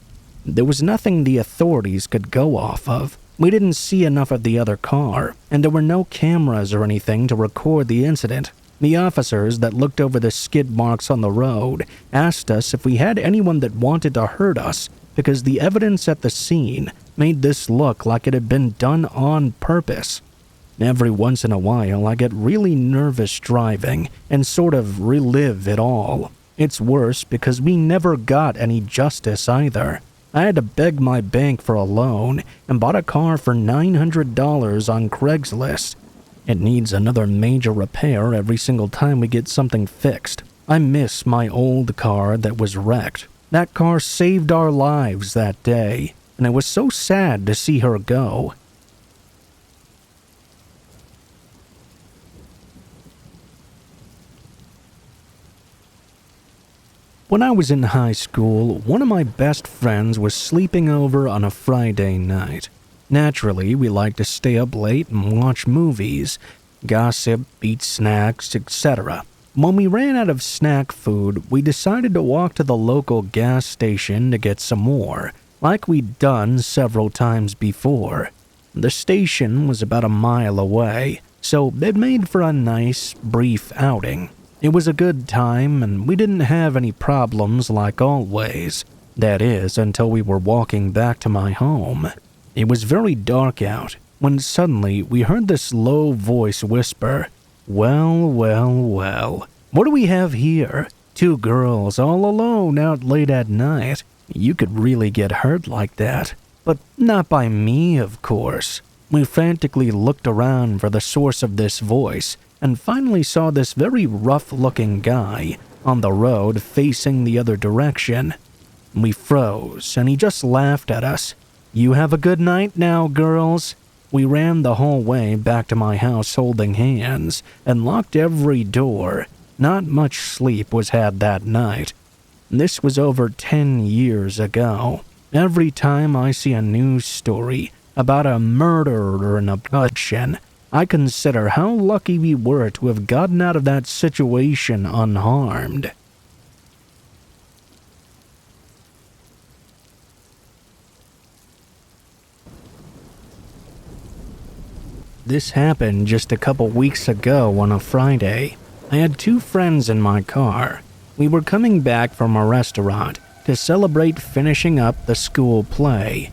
There was nothing the authorities could go off of. We didn't see enough of the other car, and there were no cameras or anything to record the incident. The officers that looked over the skid marks on the road asked us if we had anyone that wanted to hurt us, because the evidence at the scene made this look like it had been done on purpose. Every once in a while, I get really nervous driving and sort of relive it all. It's worse because we never got any justice either. I had to beg my bank for a loan and bought a car for $900 on Craigslist. It needs another major repair every single time we get something fixed. I miss my old car that was wrecked. That car saved our lives that day, and it was so sad to see her go. When I was in high school, one of my best friends was sleeping over on a Friday night. Naturally, we liked to stay up late and watch movies, gossip, eat snacks, etc. When we ran out of snack food, we decided to walk to the local gas station to get some more, like we'd done several times before. The station was about a mile away, so it made for a nice, brief outing. It was a good time, and we didn't have any problems like always. That is, until we were walking back to my home. It was very dark out, when suddenly we heard this low voice whisper, "Well, well, well. What do we have here? Two girls all alone out late at night. You could really get hurt like that. But not by me, of course." We frantically looked around for the source of this voice, and finally saw this very rough-looking guy on the road facing the other direction. We froze, and he just laughed at us. "You have a good night now, girls." We ran the whole way back to my house holding hands and locked every door. Not much sleep was had that night. This was over 10 years ago. Every time I see a news story about a murder or an abduction, I consider how lucky we were to have gotten out of that situation unharmed. This happened just a couple weeks ago on a Friday. I had 2 friends in my car. We were coming back from a restaurant to celebrate finishing up the school play.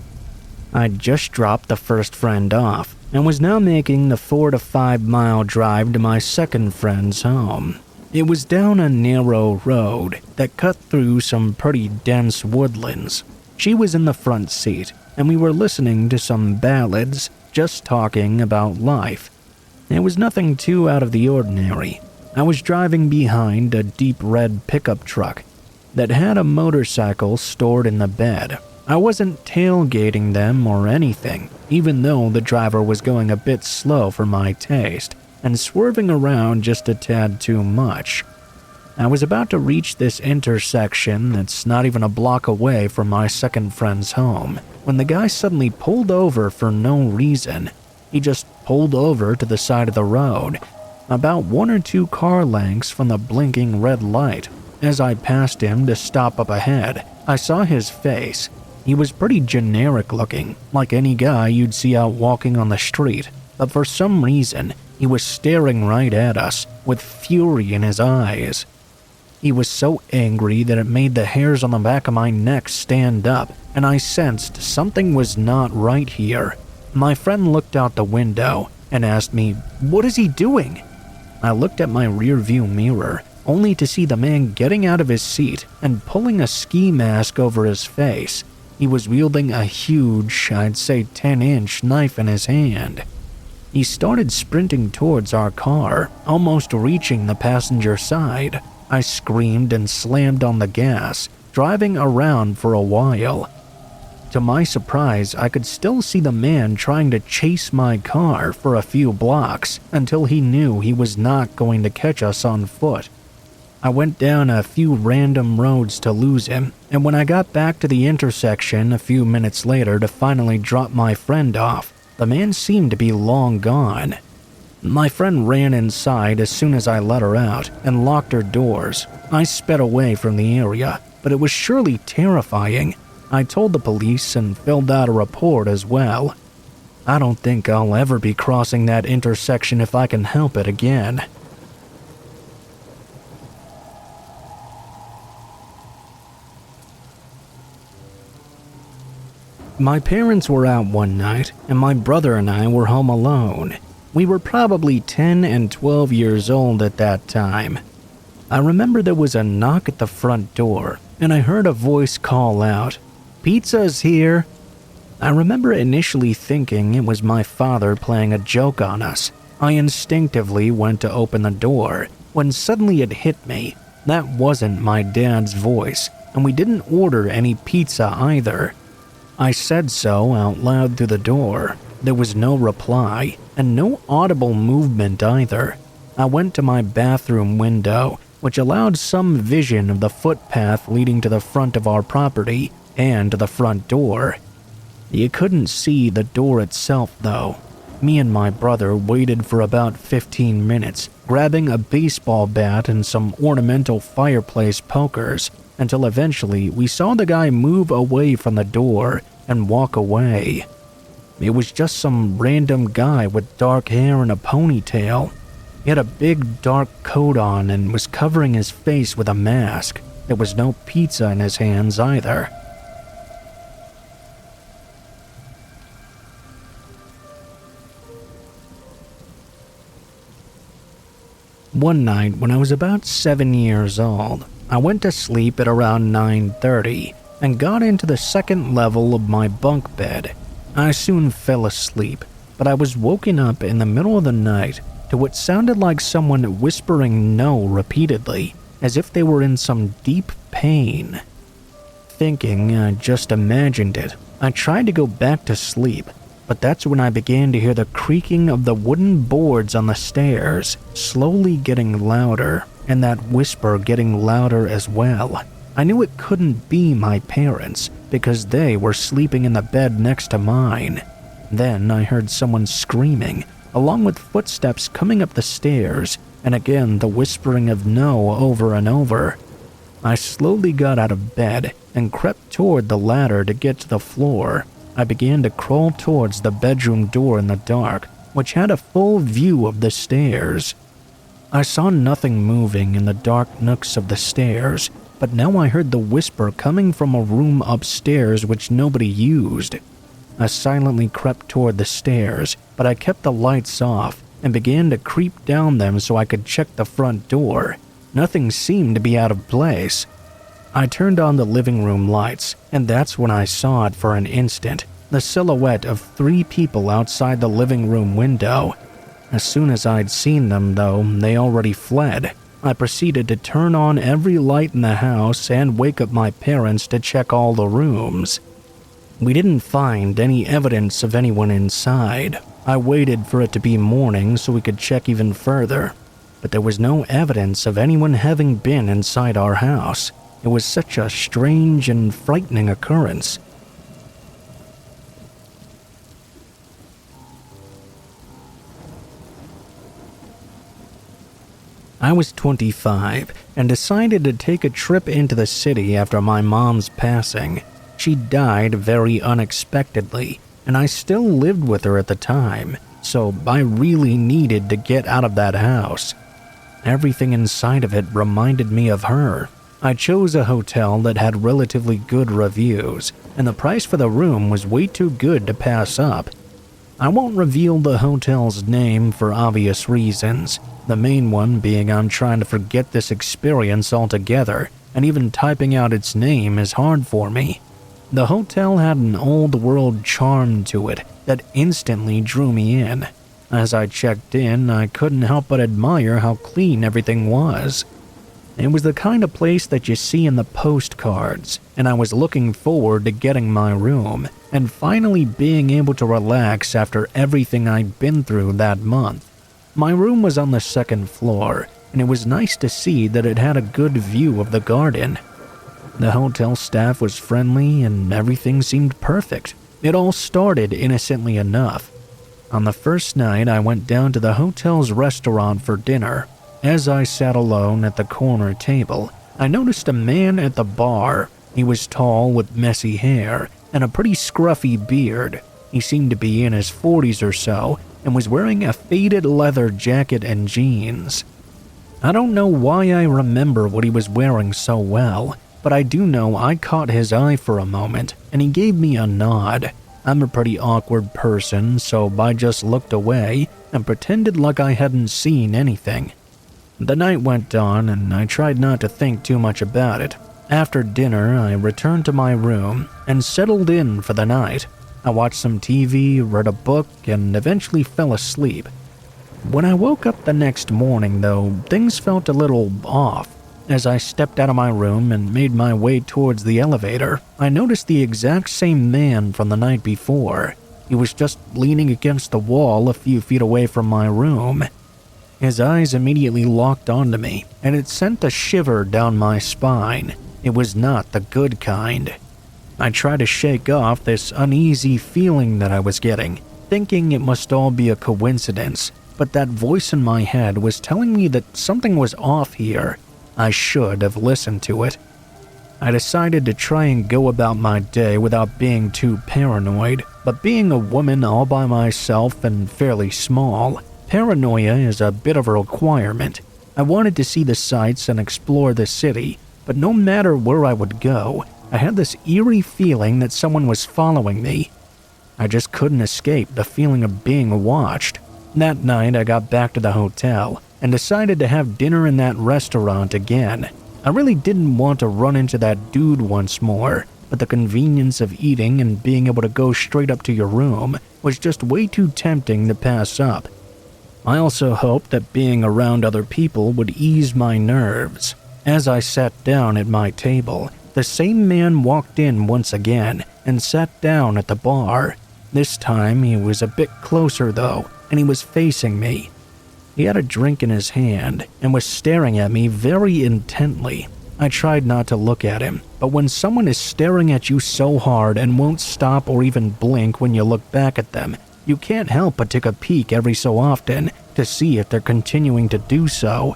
I'd just dropped the first friend off and was now making the 4 to 5 mile drive to my second friend's home. It was down a narrow road that cut through some pretty dense woodlands. She was in the front seat, and we were listening to some ballads, just talking about life. It was nothing too out of the ordinary. I was driving behind a deep red pickup truck that had a motorcycle stored in the bed. I wasn't tailgating them or anything, even though the driver was going a bit slow for my taste and swerving around just a tad too much. I was about to reach this intersection that's not even a block away from my second friend's home when the guy suddenly pulled over for no reason. He just pulled over to the side of the road, about 1 or 2 car lengths from the blinking red light. As I passed him to stop up ahead, I saw his face. He was pretty generic looking, like any guy you'd see out walking on the street, but for some reason, he was staring right at us, with fury in his eyes. He was so angry that it made the hairs on the back of my neck stand up, and I sensed something was not right here. My friend looked out the window and asked me, "What is he doing?" I looked at my rearview mirror, only to see the man getting out of his seat and pulling a ski mask over his face. He was wielding a huge, I'd say 10-inch knife in his hand. He started sprinting towards our car, almost reaching the passenger side. I screamed and slammed on the gas, driving around for a while. To my surprise, I could still see the man trying to chase my car for a few blocks until he knew he was not going to catch us on foot. I went down a few random roads to lose him, and when I got back to the intersection a few minutes later to finally drop my friend off, the man seemed to be long gone. My friend ran inside as soon as I let her out and locked her doors. I sped away from the area, but it was surely terrifying. I told the police and filled out a report as well. I don't think I'll ever be crossing that intersection if I can help it again. My parents were out one night, and my brother and I were home alone. We were probably 10 and 12 years old at that time. I remember there was a knock at the front door, and I heard a voice call out, "Pizza's here." I remember initially thinking it was my father playing a joke on us. I instinctively went to open the door, when suddenly it hit me. That wasn't my dad's voice, and we didn't order any pizza either. I said so out loud through the door. There was no reply, and no audible movement either. I went to my bathroom window, which allowed some vision of the footpath leading to the front of our property and to the front door. You couldn't see the door itself, though. Me and my brother waited for about 15 minutes, grabbing a baseball bat and some ornamental fireplace pokers, until eventually we saw the guy move away from the door and walk away. It was just some random guy with dark hair and a ponytail. He had a big dark coat on and was covering his face with a mask. There was no pizza in his hands either. One night when I was about 7 years old, I went to sleep at around 9:30 and got into the second level of my bunk bed. I soon fell asleep, but I was woken up in the middle of the night to what sounded like someone whispering no repeatedly, as if they were in some deep pain. Thinking I just imagined it, I tried to go back to sleep, but that's when I began to hear the creaking of the wooden boards on the stairs slowly getting louder, and that whisper getting louder as well. I knew it couldn't be my parents because they were sleeping in the bed next to mine. Then I heard someone screaming, along with footsteps coming up the stairs, and again the whispering of no over and over. I slowly got out of bed and crept toward the ladder to get to the floor. I began to crawl towards the bedroom door in the dark, which had a full view of the stairs. I saw nothing moving in the dark nooks of the stairs, but now I heard the whisper coming from a room upstairs which nobody used. I silently crept toward the stairs, but I kept the lights off and began to creep down them so I could check the front door. Nothing seemed to be out of place. I turned on the living room lights, and that's when I saw it for an instant, the silhouette of 3 people outside the living room window. As soon as I'd seen them, though, they already fled. I proceeded to turn on every light in the house and wake up my parents to check all the rooms. We didn't find any evidence of anyone inside. I waited for it to be morning so we could check even further, but there was no evidence of anyone having been inside our house. It was such a strange and frightening occurrence. I was 25 and decided to take a trip into the city after my mom's passing. She died very unexpectedly, and I still lived with her at the time, so I really needed to get out of that house. Everything inside of it reminded me of her. I chose a hotel that had relatively good reviews, and the price for the room was way too good to pass up. I won't reveal the hotel's name for obvious reasons, the main one being I'm trying to forget this experience altogether, and even typing out its name is hard for me. The hotel had an old-world charm to it that instantly drew me in. As I checked in, I couldn't help but admire how clean everything was. It was the kind of place that you see in the postcards, and I was looking forward to getting my room and finally being able to relax after everything I'd been through that month. My room was on the 2nd floor, and it was nice to see that it had a good view of the garden. The hotel staff was friendly and everything seemed perfect. It all started innocently enough. On the first night, I went down to the hotel's restaurant for dinner. As I sat alone at the corner table, I noticed a man at the bar. He was tall with messy hair and a pretty scruffy beard. He seemed to be in his 40s or so and was wearing a faded leather jacket and jeans. I don't know why I remember what he was wearing so well, but I do know I caught his eye for a moment and he gave me a nod. I'm a pretty awkward person, so I just looked away and pretended like I hadn't seen anything. The night went on, and I tried not to think too much about it. After dinner, I returned to my room and settled in for the night. I watched some TV, read a book, and eventually fell asleep. When I woke up the next morning, though, things felt a little off. As I stepped out of my room and made my way towards the elevator, I noticed the exact same man from the night before. He was just leaning against the wall a few feet away from my room. His eyes immediately locked onto me, and it sent a shiver down my spine. It was not the good kind. I tried to shake off this uneasy feeling that I was getting, thinking it must all be a coincidence, but that voice in my head was telling me that something was off here. I should have listened to it. I decided to try and go about my day without being too paranoid, but being a woman all by myself and fairly small, paranoia is a bit of a requirement. I wanted to see the sights and explore the city, but no matter where I would go, I had this eerie feeling that someone was following me. I just couldn't escape the feeling of being watched. That night, I got back to the hotel and decided to have dinner in that restaurant again. I really didn't want to run into that dude once more, but the convenience of eating and being able to go straight up to your room was just way too tempting to pass up. I also hoped that being around other people would ease my nerves. As I sat down at my table, the same man walked in once again and sat down at the bar. This time he was a bit closer though, and he was facing me. He had a drink in his hand and was staring at me very intently. I tried not to look at him, but when someone is staring at you so hard and won't stop or even blink when you look back at them, you can't help but take a peek every so often to see if they're continuing to do so.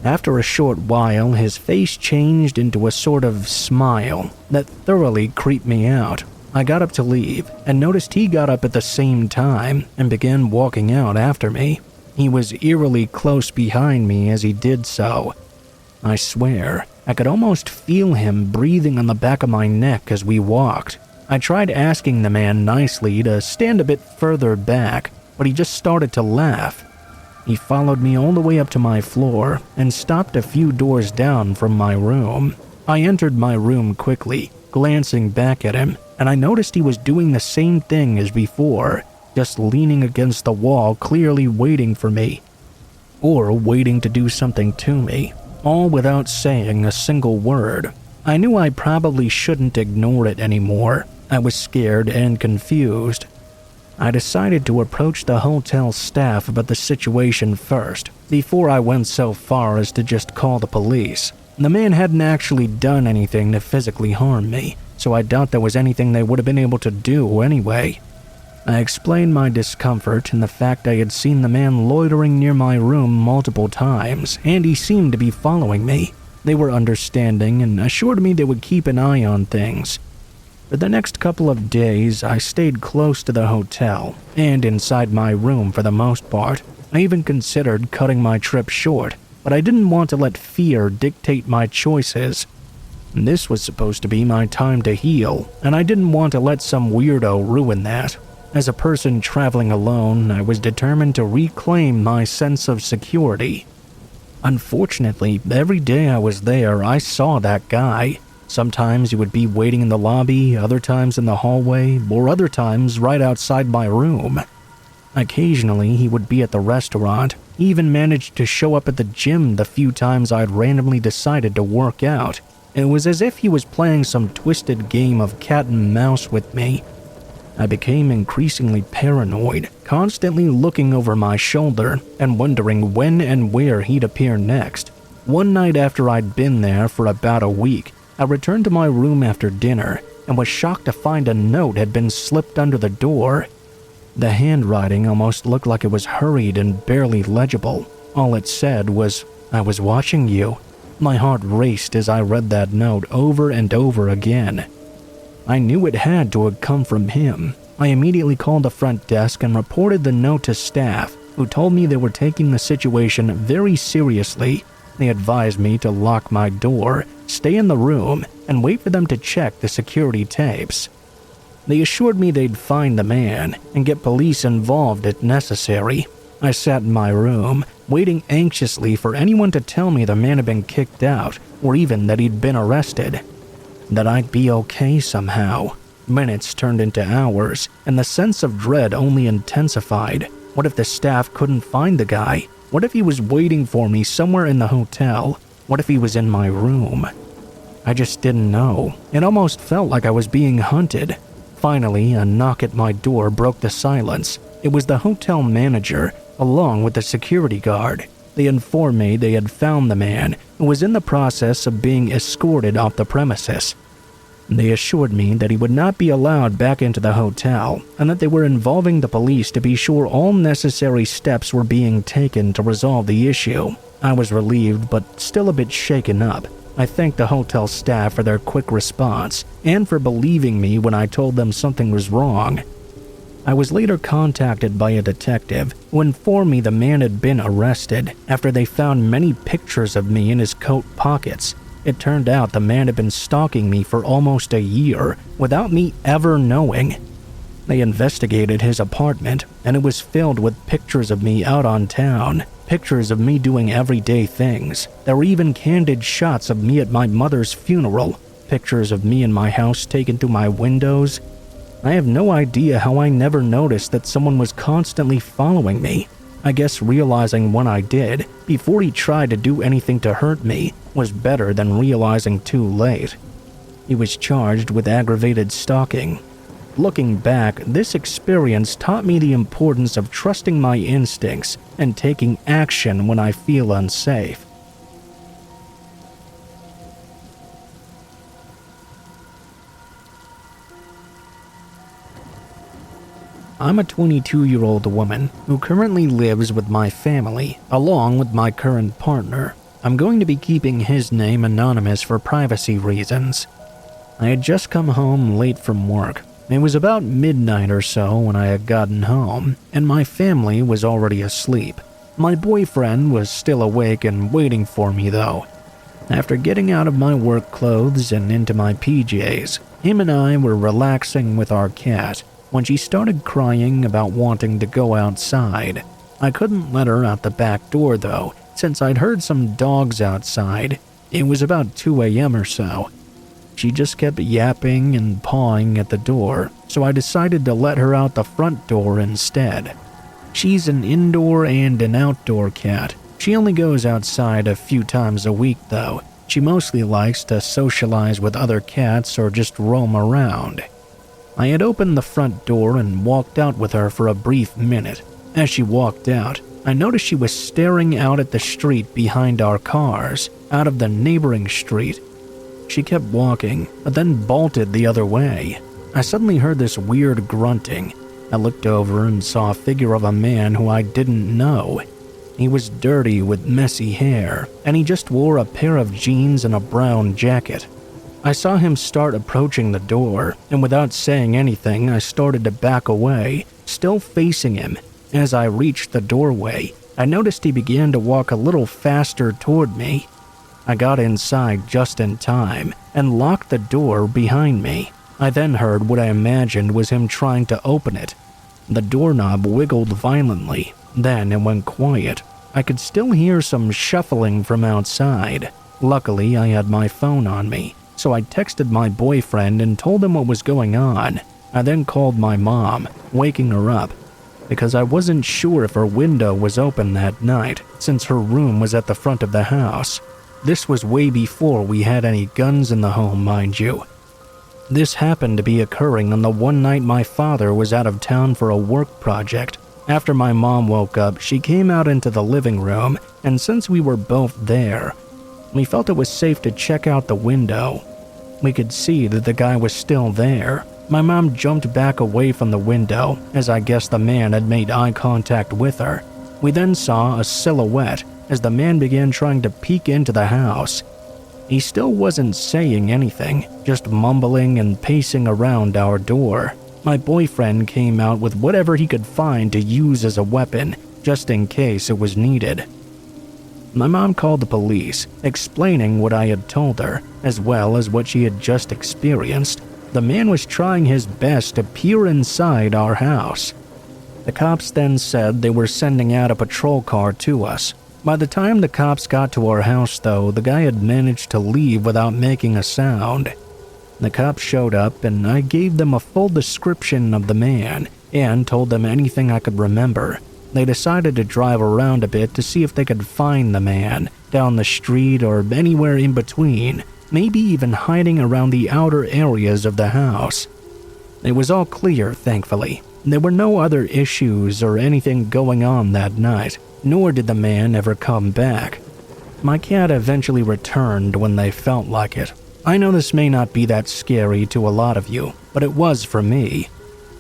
After a short while, his face changed into a sort of smile that thoroughly creeped me out. I got up to leave and noticed he got up at the same time and began walking out after me. He was eerily close behind me as he did so. I swear, I could almost feel him breathing on the back of my neck as we walked. I tried asking the man nicely to stand a bit further back, but he just started to laugh. He followed me all the way up to my floor and stopped a few doors down from my room. I entered my room quickly, glancing back at him, and I noticed he was doing the same thing as before, just leaning against the wall, clearly waiting for me, or waiting to do something to me, all without saying a single word. I knew I probably shouldn't ignore it anymore. I was scared and confused. I decided to approach the hotel staff about the situation first, before I went so far as to just call the police. The man hadn't actually done anything to physically harm me, so I doubt there was anything they would have been able to do anyway. I explained my discomfort and the fact I had seen the man loitering near my room multiple times, and he seemed to be following me. They were understanding and assured me they would keep an eye on things. For the next couple of days, I stayed close to the hotel and inside my room for the most part. I even considered cutting my trip short, but I didn't want to let fear dictate my choices. This was supposed to be my time to heal, and I didn't want to let some weirdo ruin that. As a person traveling alone, I was determined to reclaim my sense of security. Unfortunately, every day I was there, I saw that guy. Sometimes he would be waiting in the lobby, other times in the hallway, or other times right outside my room. Occasionally, he would be at the restaurant. He even managed to show up at the gym the few times I'd randomly decided to work out. It was as if he was playing some twisted game of cat and mouse with me. I became increasingly paranoid, constantly looking over my shoulder and wondering when and where he'd appear next. One night after I'd been there for about a week, I returned to my room after dinner and was shocked to find a note had been slipped under the door. The handwriting almost looked like it was hurried and barely legible. All it said was, "I was watching you." My heart raced as I read that note over and over again. I knew it had to have come from him. I immediately called the front desk and reported the note to staff, who told me they were taking the situation very seriously. They advised me to lock my door, stay in the room, and wait for them to check the security tapes. They assured me they'd find the man and get police involved if necessary. I sat in my room, waiting anxiously for anyone to tell me the man had been kicked out, or even that he'd been arrested. That I'd be okay somehow. Minutes turned into hours, and the sense of dread only intensified. What if the staff couldn't find the guy? What if he was waiting for me somewhere in the hotel? What if he was in my room? I just didn't know. It almost felt like I was being hunted. Finally, a knock at my door broke the silence. It was the hotel manager, along with the security guard. They informed me they had found the man and was in the process of being escorted off the premises. They assured me that he would not be allowed back into the hotel and that they were involving the police to be sure all necessary steps were being taken to resolve the issue. I was relieved but still a bit shaken up. I thanked the hotel staff for their quick response and for believing me when I told them something was wrong. I was later contacted by a detective who informed me the man had been arrested after they found many pictures of me in his coat pockets. It turned out the man had been stalking me for almost a year without me ever knowing. They investigated his apartment, and it was filled with pictures of me out on town, pictures of me doing everyday things. There were even candid shots of me at my mother's funeral, pictures of me in my house taken through my windows. I have no idea how I never noticed that someone was constantly following me. I guess realizing when I did, before he tried to do anything to hurt me, was better than realizing too late. He was charged with aggravated stalking. Looking back, this experience taught me the importance of trusting my instincts and taking action when I feel unsafe. I'm a 22-year-old woman who currently lives with my family, along with my current partner. I'm going to be keeping his name anonymous for privacy reasons. I had just come home late from work. It was about midnight or so when I had gotten home, and my family was already asleep. My boyfriend was still awake and waiting for me though. After getting out of my work clothes and into my PJs, him and I were relaxing with our cat when she started crying about wanting to go outside. I couldn't let her out the back door though, since I'd heard some dogs outside. It was about 2 a.m. or so. She just kept yapping and pawing at the door, so I decided to let her out the front door instead. She's an indoor and an outdoor cat. She only goes outside a few times a week though. She mostly likes to socialize with other cats or just roam around. I had opened the front door and walked out with her for a brief minute. As she walked out, I noticed she was staring out at the street behind our cars, out of the neighboring street. She kept walking, but then bolted the other way. I suddenly heard this weird grunting. I looked over and saw a figure of a man who I didn't know. He was dirty with messy hair, and he just wore a pair of jeans and a brown jacket. I saw him start approaching the door, and without saying anything, I started to back away, still facing him. As I reached the doorway, I noticed he began to walk a little faster toward me. I got inside just in time and locked the door behind me. I then heard what I imagined was him trying to open it. The doorknob wiggled violently, then it went quiet. I could still hear some shuffling from outside. Luckily, I had my phone on me, so I texted my boyfriend and told him what was going on. I then called my mom, waking her up, because I wasn't sure if her window was open that night, since her room was at the front of the house. This was way before we had any guns in the home, mind you. This happened to be occurring on the one night my father was out of town for a work project. After my mom woke up, she came out into the living room, and since we were both there, we felt it was safe to check out the window. We could see that the guy was still there. My mom jumped back away from the window, as I guess the man had made eye contact with her. We then saw a silhouette as the man began trying to peek into the house. He still wasn't saying anything, just mumbling and pacing around our door. My boyfriend came out with whatever he could find to use as a weapon, just in case it was needed. My mom called the police, explaining what I had told her, as well as what she had just experienced. The man was trying his best to peer inside our house. The cops then said they were sending out a patrol car to us. By the time the cops got to our house, though, the guy had managed to leave without making a sound. The cops showed up, and I gave them a full description of the man and told them anything I could remember. They decided to drive around a bit to see if they could find the man, down the street or anywhere in between, maybe even hiding around the outer areas of the house. It was all clear, thankfully. There were no other issues or anything going on that night, nor did the man ever come back. My cat eventually returned when they felt like it. I know this may not be that scary to a lot of you, but it was for me.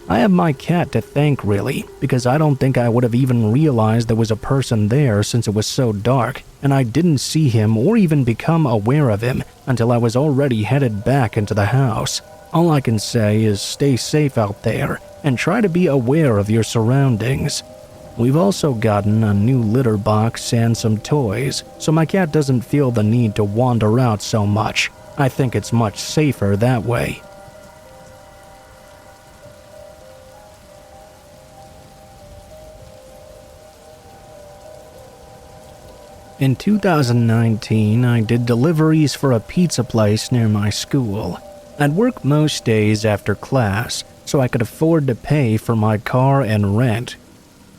I have my cat to thank, really, because I don't think I would have even realized there was a person there since it was so dark, and I didn't see him or even become aware of him until I was already headed back into the house. All I can say is stay safe out there and try to be aware of your surroundings. We've also gotten a new litter box and some toys, so my cat doesn't feel the need to wander out so much. I think it's much safer that way. In 2019, I did deliveries for a pizza place near my school. I'd work most days after class, so I could afford to pay for my car and rent.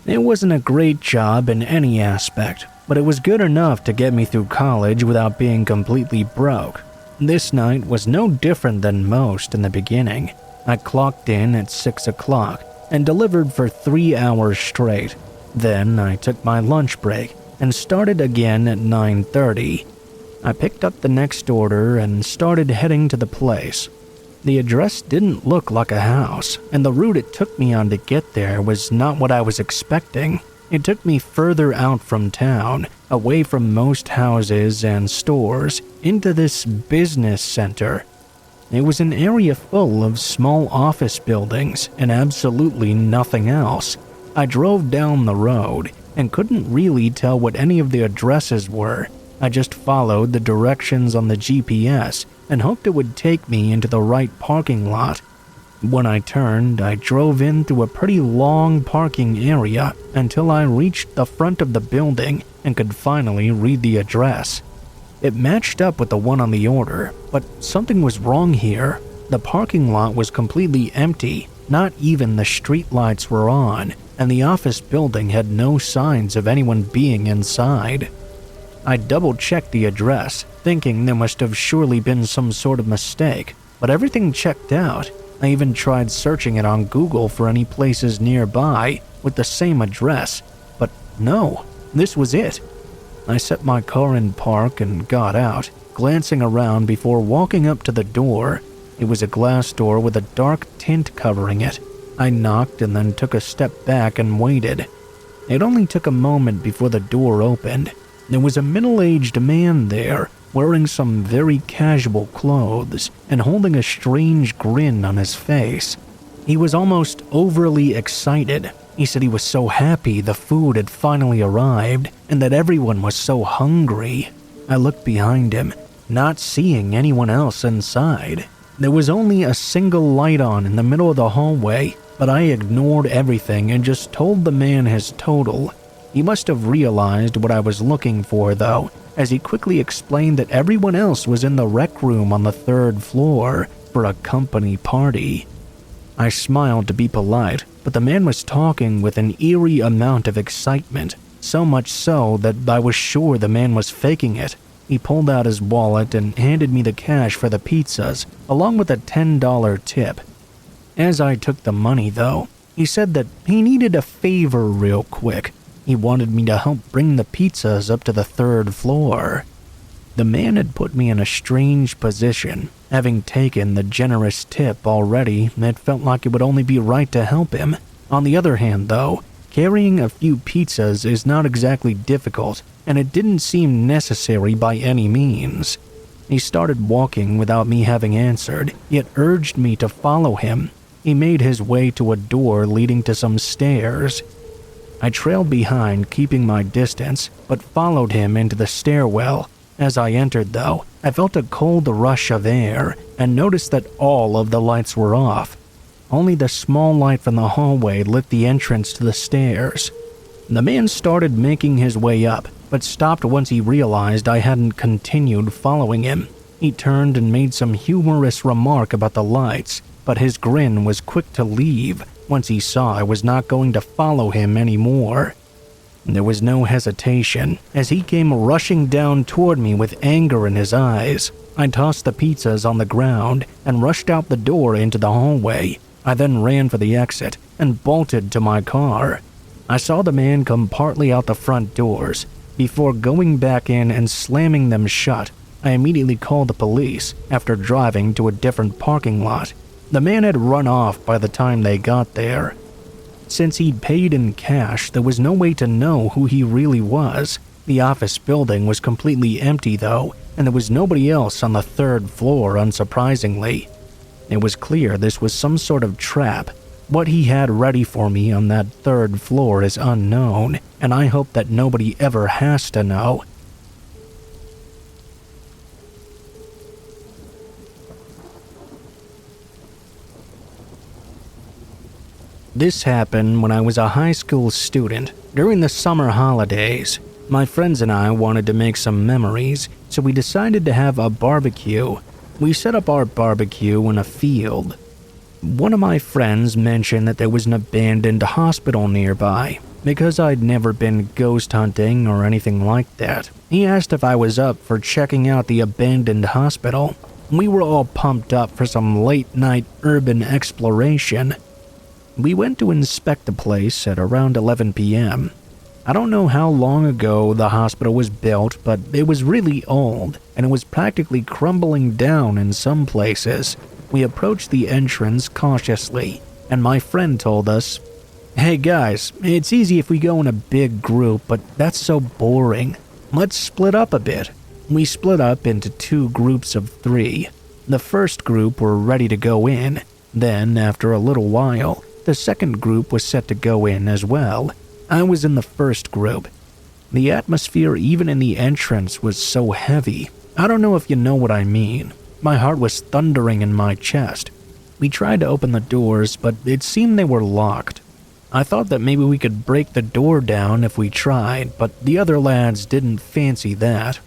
It wasn't a great job in any aspect, but it was good enough to get me through college without being completely broke. This night was no different than most in the beginning. I clocked in at 6 o'clock and delivered for 3 hours straight. Then I took my lunch break and started again at 9:30. I picked up the next order and started heading to the place. The address didn't look like a house, and the route it took me on to get there was not what I was expecting. It took me further out from town, away from most houses and stores, into this business center. It was an area full of small office buildings and absolutely nothing else. I drove down the road and couldn't really tell what any of the addresses were. I just followed the directions on the GPS and hoped it would take me into the right parking lot. When I turned, I drove in through a pretty long parking area until I reached the front of the building and could finally read the address. It matched up with the one on the order, but something was wrong here. The parking lot was completely empty, not even the street lights were on, and the office building had no signs of anyone being inside. I double-checked the address, thinking there must have surely been some sort of mistake, but everything checked out. I even tried searching it on Google for any places nearby with the same address, but no, this was it. I set my car in park and got out, glancing around before walking up to the door. It was a glass door with a dark tint covering it. I knocked and then took a step back and waited. It only took a moment before the door opened. There was a middle-aged man there, wearing some very casual clothes and holding a strange grin on his face. He was almost overly excited. He said he was so happy the food had finally arrived and that everyone was so hungry. I looked behind him, not seeing anyone else inside. There was only a single light on in the middle of the hallway, but I ignored everything and just told the man his total. He must have realized what I was looking for, though, as he quickly explained that everyone else was in the rec room on the 3rd floor for a company party. I smiled to be polite, but the man was talking with an eerie amount of excitement, so much so that I was sure the man was faking it. He pulled out his wallet and handed me the cash for the pizzas, along with a $10 tip. As I took the money, though, he said that he needed a favor real quick. He wanted me to help bring the pizzas up to the 3rd floor. The man had put me in a strange position. Having taken the generous tip already, it felt like it would only be right to help him. On the other hand, though, carrying a few pizzas is not exactly difficult, and it didn't seem necessary by any means. He started walking without me having answered, yet urged me to follow him. He made his way to a door leading to some stairs. I trailed behind, keeping my distance, but followed him into the stairwell. As I entered, though, I felt a cold rush of air and noticed that all of the lights were off. Only the small light from the hallway lit the entrance to the stairs. The man started making his way up, but stopped once he realized I hadn't continued following him. He turned and made some humorous remark about the lights, but his grin was quick to leave once he saw I was not going to follow him anymore. There was no hesitation, as he came rushing down toward me with anger in his eyes. I tossed the pizzas on the ground and rushed out the door into the hallway. I then ran for the exit and bolted to my car. I saw the man come partly out the front doors. Before going back in and slamming them shut, I immediately called the police after driving to a different parking lot. The man had run off by the time they got there. Since he'd paid in cash, there was no way to know who he really was. The office building was completely empty, though, and there was nobody else on the 3rd floor, unsurprisingly. It was clear this was some sort of trap. What he had ready for me on that 3rd floor is unknown, and I hope that nobody ever has to know. This happened when I was a high school student during the summer holidays. My friends and I wanted to make some memories, so we decided to have a barbecue. We set up our barbecue in a field. One of my friends mentioned that there was an abandoned hospital nearby. Because I'd never been ghost hunting or anything like that, he asked if I was up for checking out the abandoned hospital. We were all pumped up for some late-night urban exploration. We went to inspect the place at around 11 p.m. I don't know how long ago the hospital was built, but it was really old, and it was practically crumbling down in some places. We approached the entrance cautiously, and my friend told us, "Hey guys, it's easy if we go in a big group, but that's so boring. Let's split up a bit." We split up into 2 groups of 3. The first group were ready to go in. Then, after a little while, the second group was set to go in as well. I was in the first group. The atmosphere even in the entrance was so heavy. I don't know if you know what I mean. My heart was thundering in my chest. We tried to open the doors, but it seemed they were locked. I thought that maybe we could break the door down if we tried, but the other lads didn't fancy that.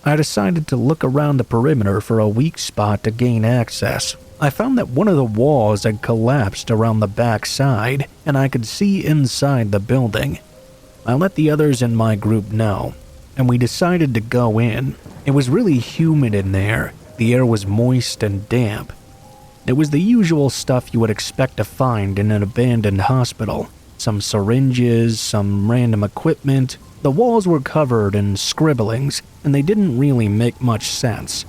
I decided to look around the perimeter for a weak spot to gain access. I found that one of the walls had collapsed around the back side, and I could see inside the building. I let the others in my group know, and we decided to go in. It was really humid in there. The air was moist and damp. It was the usual stuff you would expect to find in an abandoned hospital. Some syringes, some random equipment. The walls were covered in scribblings, and they didn't really make much sense.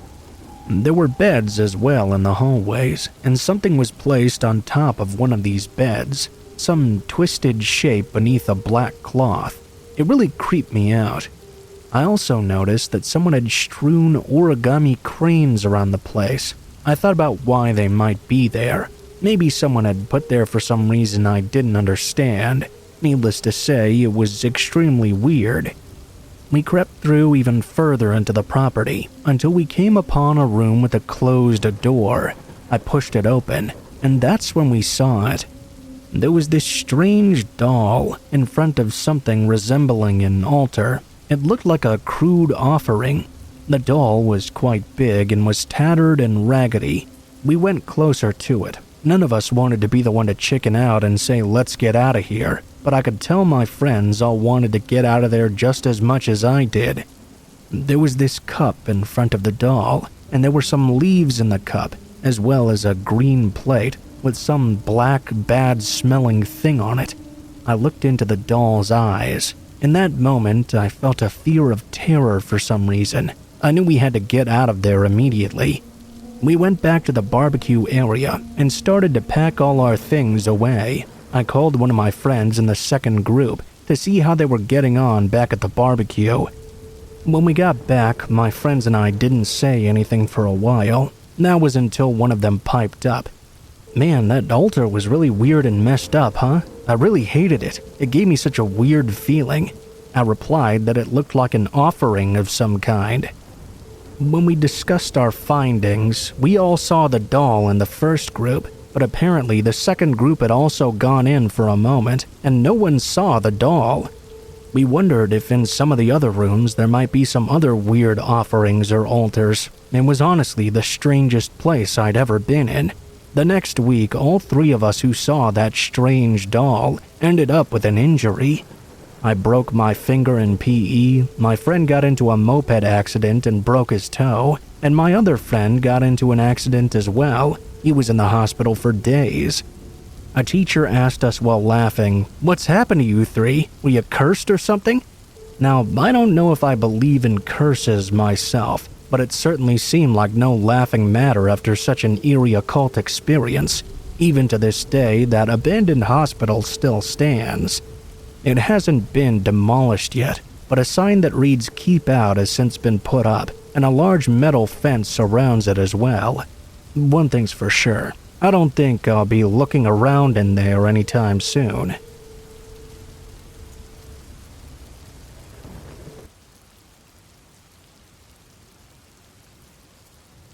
There were beds as well in the hallways, and something was placed on top of one of these beds, some twisted shape beneath a black cloth. It really creeped me out. I also noticed that someone had strewn origami cranes around the place. I thought about why they might be there. Maybe someone had put there for some reason I didn't understand. Needless to say, it was extremely weird. We crept through even further into the property until we came upon a room with a closed door. I pushed it open, and that's when we saw it. There was this strange doll in front of something resembling an altar. It looked like a crude offering. The doll was quite big and was tattered and raggedy. We went closer to it. None of us wanted to be the one to chicken out and say, "Let's get out of here," but I could tell my friends all wanted to get out of there just as much as I did. There was this cup in front of the doll, and there were some leaves in the cup, as well as a green plate with some black, bad-smelling thing on it. I looked into the doll's eyes. In that moment, I felt a fear of terror for some reason. I knew we had to get out of there immediately. We went back to the barbecue area and started to pack all our things away. I called one of my friends in the second group to see how they were getting on back at the barbecue. When we got back, my friends and I didn't say anything for a while. That was until one of them piped up. "Man, that altar was really weird and messed up, huh? I really hated it. It gave me such a weird feeling." I replied that it looked like an offering of some kind. When we discussed our findings, we all saw the doll in the first group, but apparently the second group had also gone in for a moment, and no one saw the doll. We wondered if in some of the other rooms there might be some other weird offerings or altars. It was honestly the strangest place I'd ever been in. The next week, all 3 of us who saw that strange doll ended up with an injury. I broke my finger in PE, my friend got into a moped accident and broke his toe, and my other friend got into an accident as well. He was in the hospital for days. A teacher asked us while laughing, "What's happened to you 3? Were you cursed or something?" Now, I don't know if I believe in curses myself, but it certainly seemed like no laughing matter after such an eerie occult experience. Even to this day, that abandoned hospital still stands. It hasn't been demolished yet, but a sign that reads "Keep Out" has since been put up, and a large metal fence surrounds it as well. One thing's for sure, I don't think I'll be looking around in there anytime soon.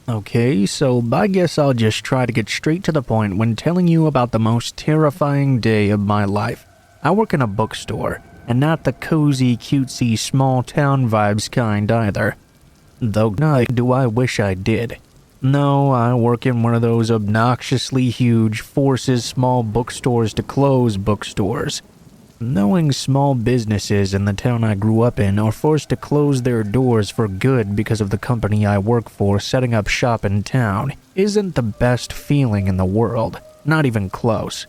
Okay, so I guess I'll just try to get straight to the point when telling you about the most terrifying day of my life. I work in a bookstore, and not the cozy, cutesy, small-town vibes kind either. Though do I wish I did. No, I work in one of those obnoxiously huge, forces small bookstores to close bookstores. Knowing small businesses in the town I grew up in are forced to close their doors for good because of the company I work for setting up shop in town isn't the best feeling in the world, not even close.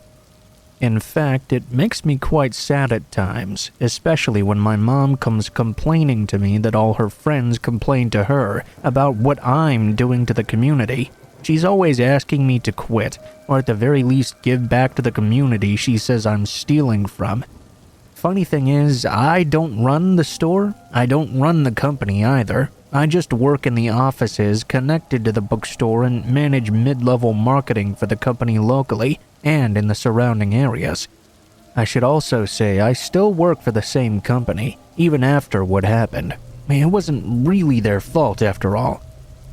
In fact, it makes me quite sad at times, especially when my mom comes complaining to me that all her friends complain to her about what I'm doing to the community. She's always asking me to quit, or at the very least give back to the community she says I'm stealing from. Funny thing is, I don't run the store, I don't run the company either. I just work in the offices connected to the bookstore and manage mid-level marketing for the company locally and in the surrounding areas. I should also say I still work for the same company, even after what happened. It wasn't really their fault after all.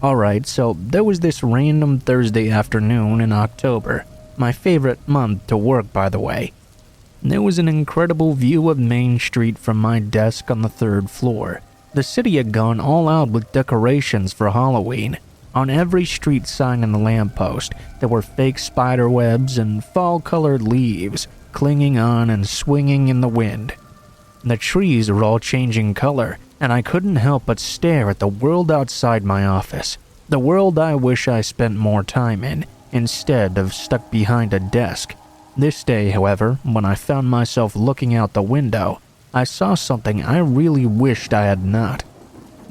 Alright, so there was this random Thursday afternoon in October, my favorite month to work by the way. There was an incredible view of Main Street from my desk on the 3rd floor. The city had gone all out with decorations for Halloween. On every street sign and the lamppost, there were fake spider webs and fall-colored leaves clinging on and swinging in the wind. The trees were all changing color, and I couldn't help but stare at the world outside my office. The world I wish I spent more time in, instead of stuck behind a desk. This day, however, when I found myself looking out the window, I saw something I really wished I had not.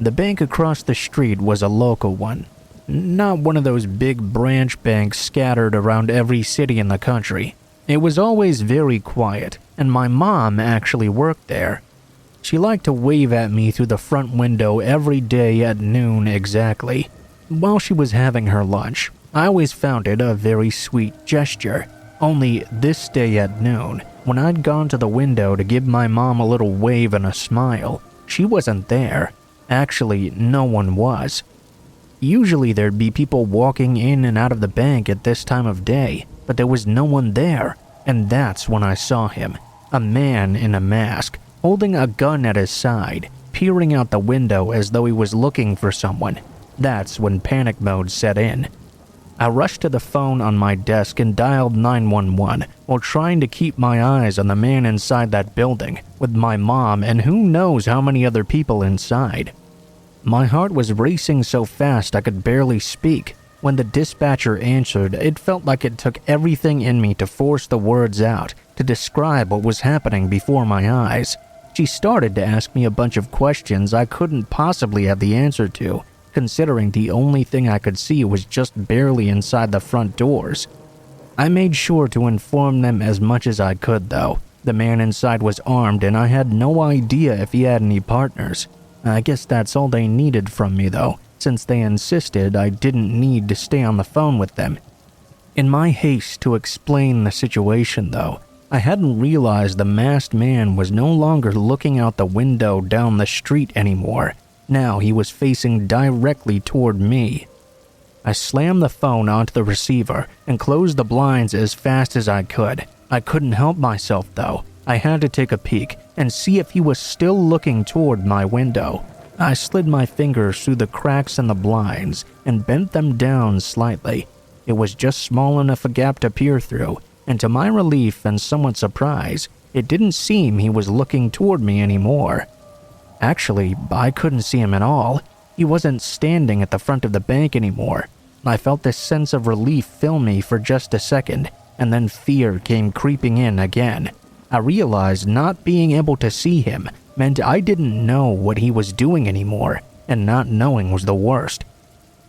The bank across the street was a local one. Not one of those big branch banks scattered around every city in the country. It was always very quiet, and my mom actually worked there. She liked to wave at me through the front window every day at noon exactly, while she was having her lunch. I always found it a very sweet gesture. Only this day at noon, when I'd gone to the window to give my mom a little wave and a smile, she wasn't there. Actually, no one was. Usually there'd be people walking in and out of the bank at this time of day, but there was no one there, and that's when I saw him. A man in a mask, holding a gun at his side, peering out the window as though he was looking for someone. That's when panic mode set in. I rushed to the phone on my desk and dialed 911 while trying to keep my eyes on the man inside that building, with my mom and who knows how many other people inside. My heart was racing so fast I could barely speak. When the dispatcher answered, it felt like it took everything in me to force the words out, to describe what was happening before my eyes. She started to ask me a bunch of questions I couldn't possibly have the answer to, considering the only thing I could see was just barely inside the front doors. I made sure to inform them as much as I could though. The man inside was armed and I had no idea if he had any partners. I guess that's all they needed from me though, since they insisted I didn't need to stay on the phone with them. In my haste to explain the situation though, I hadn't realized the masked man was no longer looking out the window down the street anymore. Now he was facing directly toward me. I slammed the phone onto the receiver and closed the blinds as fast as I could. I couldn't help myself though. I had to take a peek and see if he was still looking toward my window. I slid my fingers through the cracks in the blinds and bent them down slightly. It was just small enough a gap to peer through, and to my relief and somewhat surprise, it didn't seem he was looking toward me anymore. Actually, I couldn't see him at all. He wasn't standing at the front of the bank anymore. I felt this sense of relief fill me for just a second, and then fear came creeping in again. I realized not being able to see him meant I didn't know what he was doing anymore, and not knowing was the worst.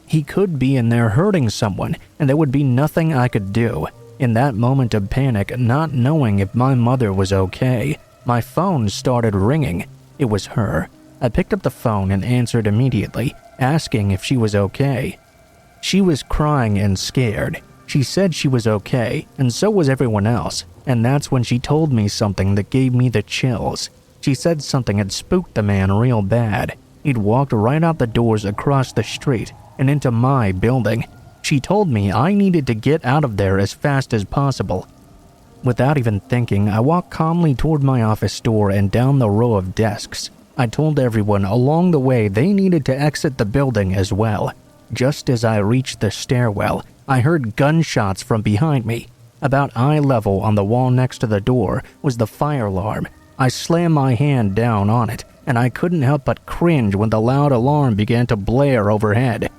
He could be in there hurting someone, and there would be nothing I could do. In that moment of panic, not knowing if my mother was okay, my phone started ringing. It was her. I picked up the phone and answered immediately, asking if she was okay. She was crying and scared. She said she was okay, and so was everyone else, and that's when she told me something that gave me the chills. She said something had spooked the man real bad. He'd walked right out the doors across the street and into my building. She told me I needed to get out of there as fast as possible. Without even thinking, I walked calmly toward my office door and down the row of desks. I told everyone along the way they needed to exit the building as well. Just as I reached the stairwell, I heard gunshots from behind me. About eye level on the wall next to the door was the fire alarm. I slammed my hand down on it, and I couldn't help but cringe when the loud alarm began to blare overhead.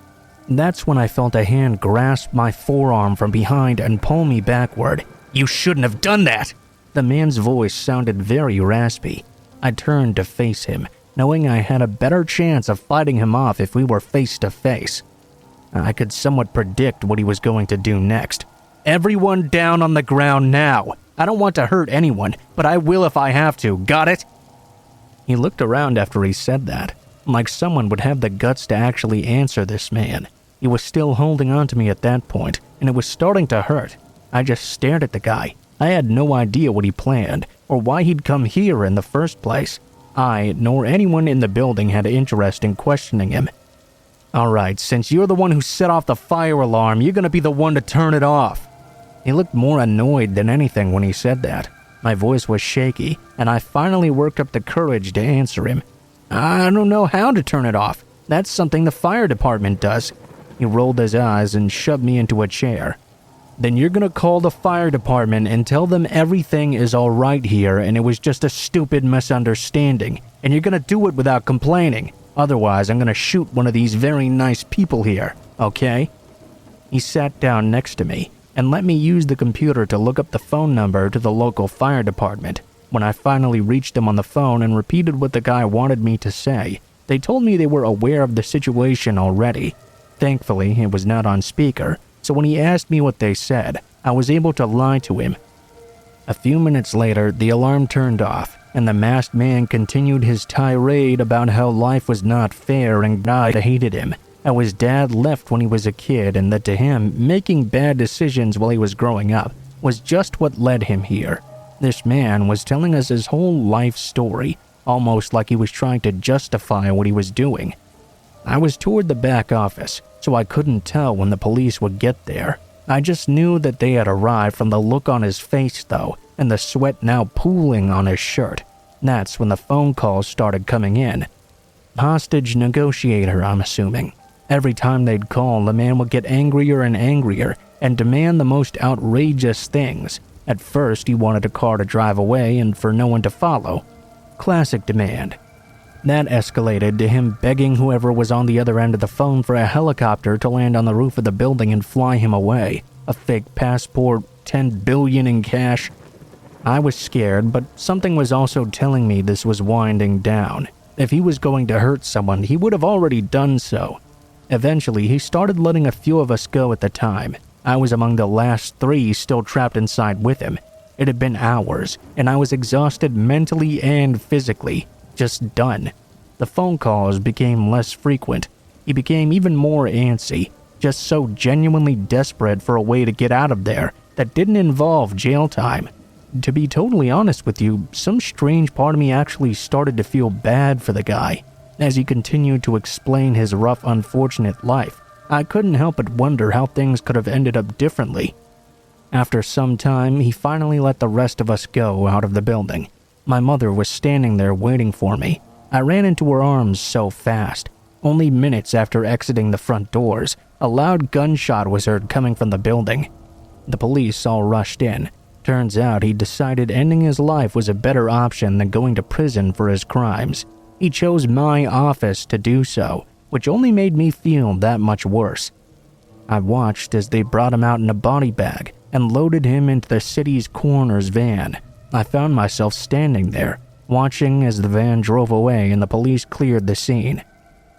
That's when I felt a hand grasp my forearm from behind and pull me backward. "You shouldn't have done that!" The man's voice sounded very raspy. I turned to face him, knowing I had a better chance of fighting him off if we were face to face. I could somewhat predict what he was going to do next. "Everyone down on the ground now! I don't want to hurt anyone, but I will if I have to, got it?" He looked around after he said that, like someone would have the guts to actually answer this man. He was still holding on to me at that point, and it was starting to hurt. I just stared at the guy. I had no idea what he planned, or why he'd come here in the first place. I, nor anyone in the building, had interest in questioning him. "Alright, since you're the one who set off the fire alarm, you're gonna be the one to turn it off." He looked more annoyed than anything when he said that. My voice was shaky, and I finally worked up the courage to answer him. "I don't know how to turn it off. That's something the fire department does." He rolled his eyes and shoved me into a chair. "Then you're gonna call the fire department and tell them everything is alright here and it was just a stupid misunderstanding, and you're gonna do it without complaining. Otherwise, I'm gonna shoot one of these very nice people here, okay?" He sat down next to me and let me use the computer to look up the phone number to the local fire department. When I finally reached them on the phone and repeated what the guy wanted me to say, they told me they were aware of the situation already. Thankfully, it was not on speaker, so when he asked me what they said, I was able to lie to him. A few minutes later, the alarm turned off, and the masked man continued his tirade about how life was not fair and I hated him, how his dad left when he was a kid, and that to him, making bad decisions while he was growing up was just what led him here. This man was telling us his whole life story, almost like he was trying to justify what he was doing. I was toward the back office, so I couldn't tell when the police would get there. I just knew that they had arrived from the look on his face, though, and the sweat now pooling on his shirt. That's when the phone calls started coming in. Hostage negotiator, I'm assuming. Every time they'd call, the man would get angrier and angrier and demand the most outrageous things. At first, he wanted a car to drive away and for no one to follow. Classic demand. That escalated to him begging whoever was on the other end of the phone for a helicopter to land on the roof of the building and fly him away. A fake passport, $10 billion in cash. I was scared, but something was also telling me this was winding down. If he was going to hurt someone, he would have already done so. Eventually, he started letting a few of us go at the time. I was among the last 3 still trapped inside with him. It had been hours, and I was exhausted mentally and physically. Just done. The phone calls became less frequent. He became even more antsy, just so genuinely desperate for a way to get out of there that didn't involve jail time. To be totally honest with you, some strange part of me actually started to feel bad for the guy. As he continued to explain his rough, unfortunate life, I couldn't help but wonder how things could have ended up differently. After some time, he finally let the rest of us go out of the building. My mother was standing there waiting for me. I ran into her arms so fast. Only minutes after exiting the front doors, a loud gunshot was heard coming from the building. The police all rushed in. Turns out he decided ending his life was a better option than going to prison for his crimes. He chose my office to do so, which only made me feel that much worse. I watched as they brought him out in a body bag and loaded him into the city's coroner's van. I found myself standing there, watching as the van drove away and the police cleared the scene.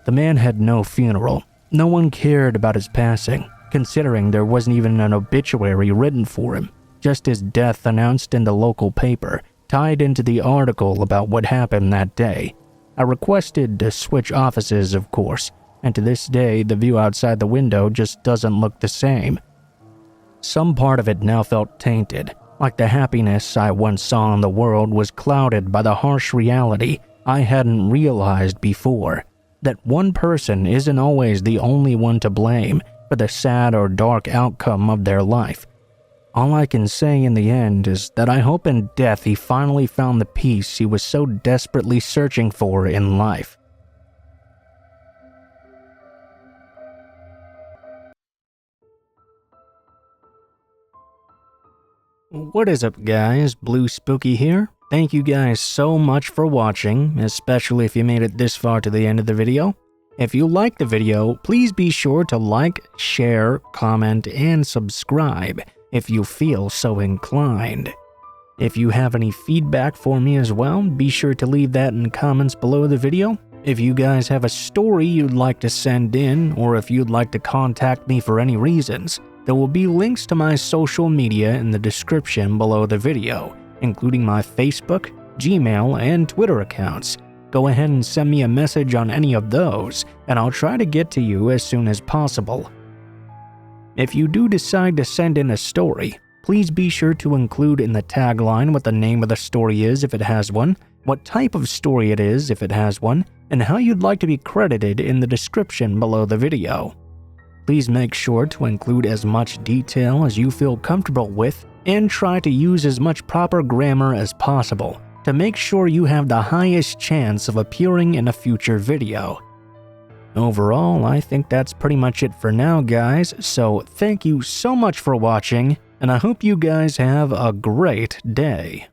The man had no funeral. No one cared about his passing, considering there wasn't even an obituary written for him. Just his death announced in the local paper, tied into the article about what happened that day. I requested to switch offices, of course, and to this day the view outside the window just doesn't look the same. Some part of it now felt tainted, like the happiness I once saw in the world was clouded by the harsh reality I hadn't realized before, that one person isn't always the only one to blame for the sad or dark outcome of their life. All I can say in the end is that I hope in death he finally found the peace he was so desperately searching for in life. What is up, guys? Blue Spooky here. Thank you guys so much for watching, especially if you made it this far to the end of the video. If you liked the video, please be sure to like, share, comment, and subscribe if you feel so inclined. If you have any feedback for me as well, be sure to leave that in comments below the video. If you guys have a story you'd like to send in, or if you'd like to contact me for any reasons, there will be links to my social media in the description below the video, including my Facebook, Gmail, and Twitter accounts. Go ahead and send me a message on any of those, and I'll try to get to you as soon as possible. If you do decide to send in a story, please be sure to include in the tagline what the name of the story is if it has one, what type of story it is if it has one, and how you'd like to be credited in the description below the video. Please make sure to include as much detail as you feel comfortable with, and try to use as much proper grammar as possible to make sure you have the highest chance of appearing in a future video. Overall, I think that's pretty much it for now, guys, so thank you so much for watching, and I hope you guys have a great day.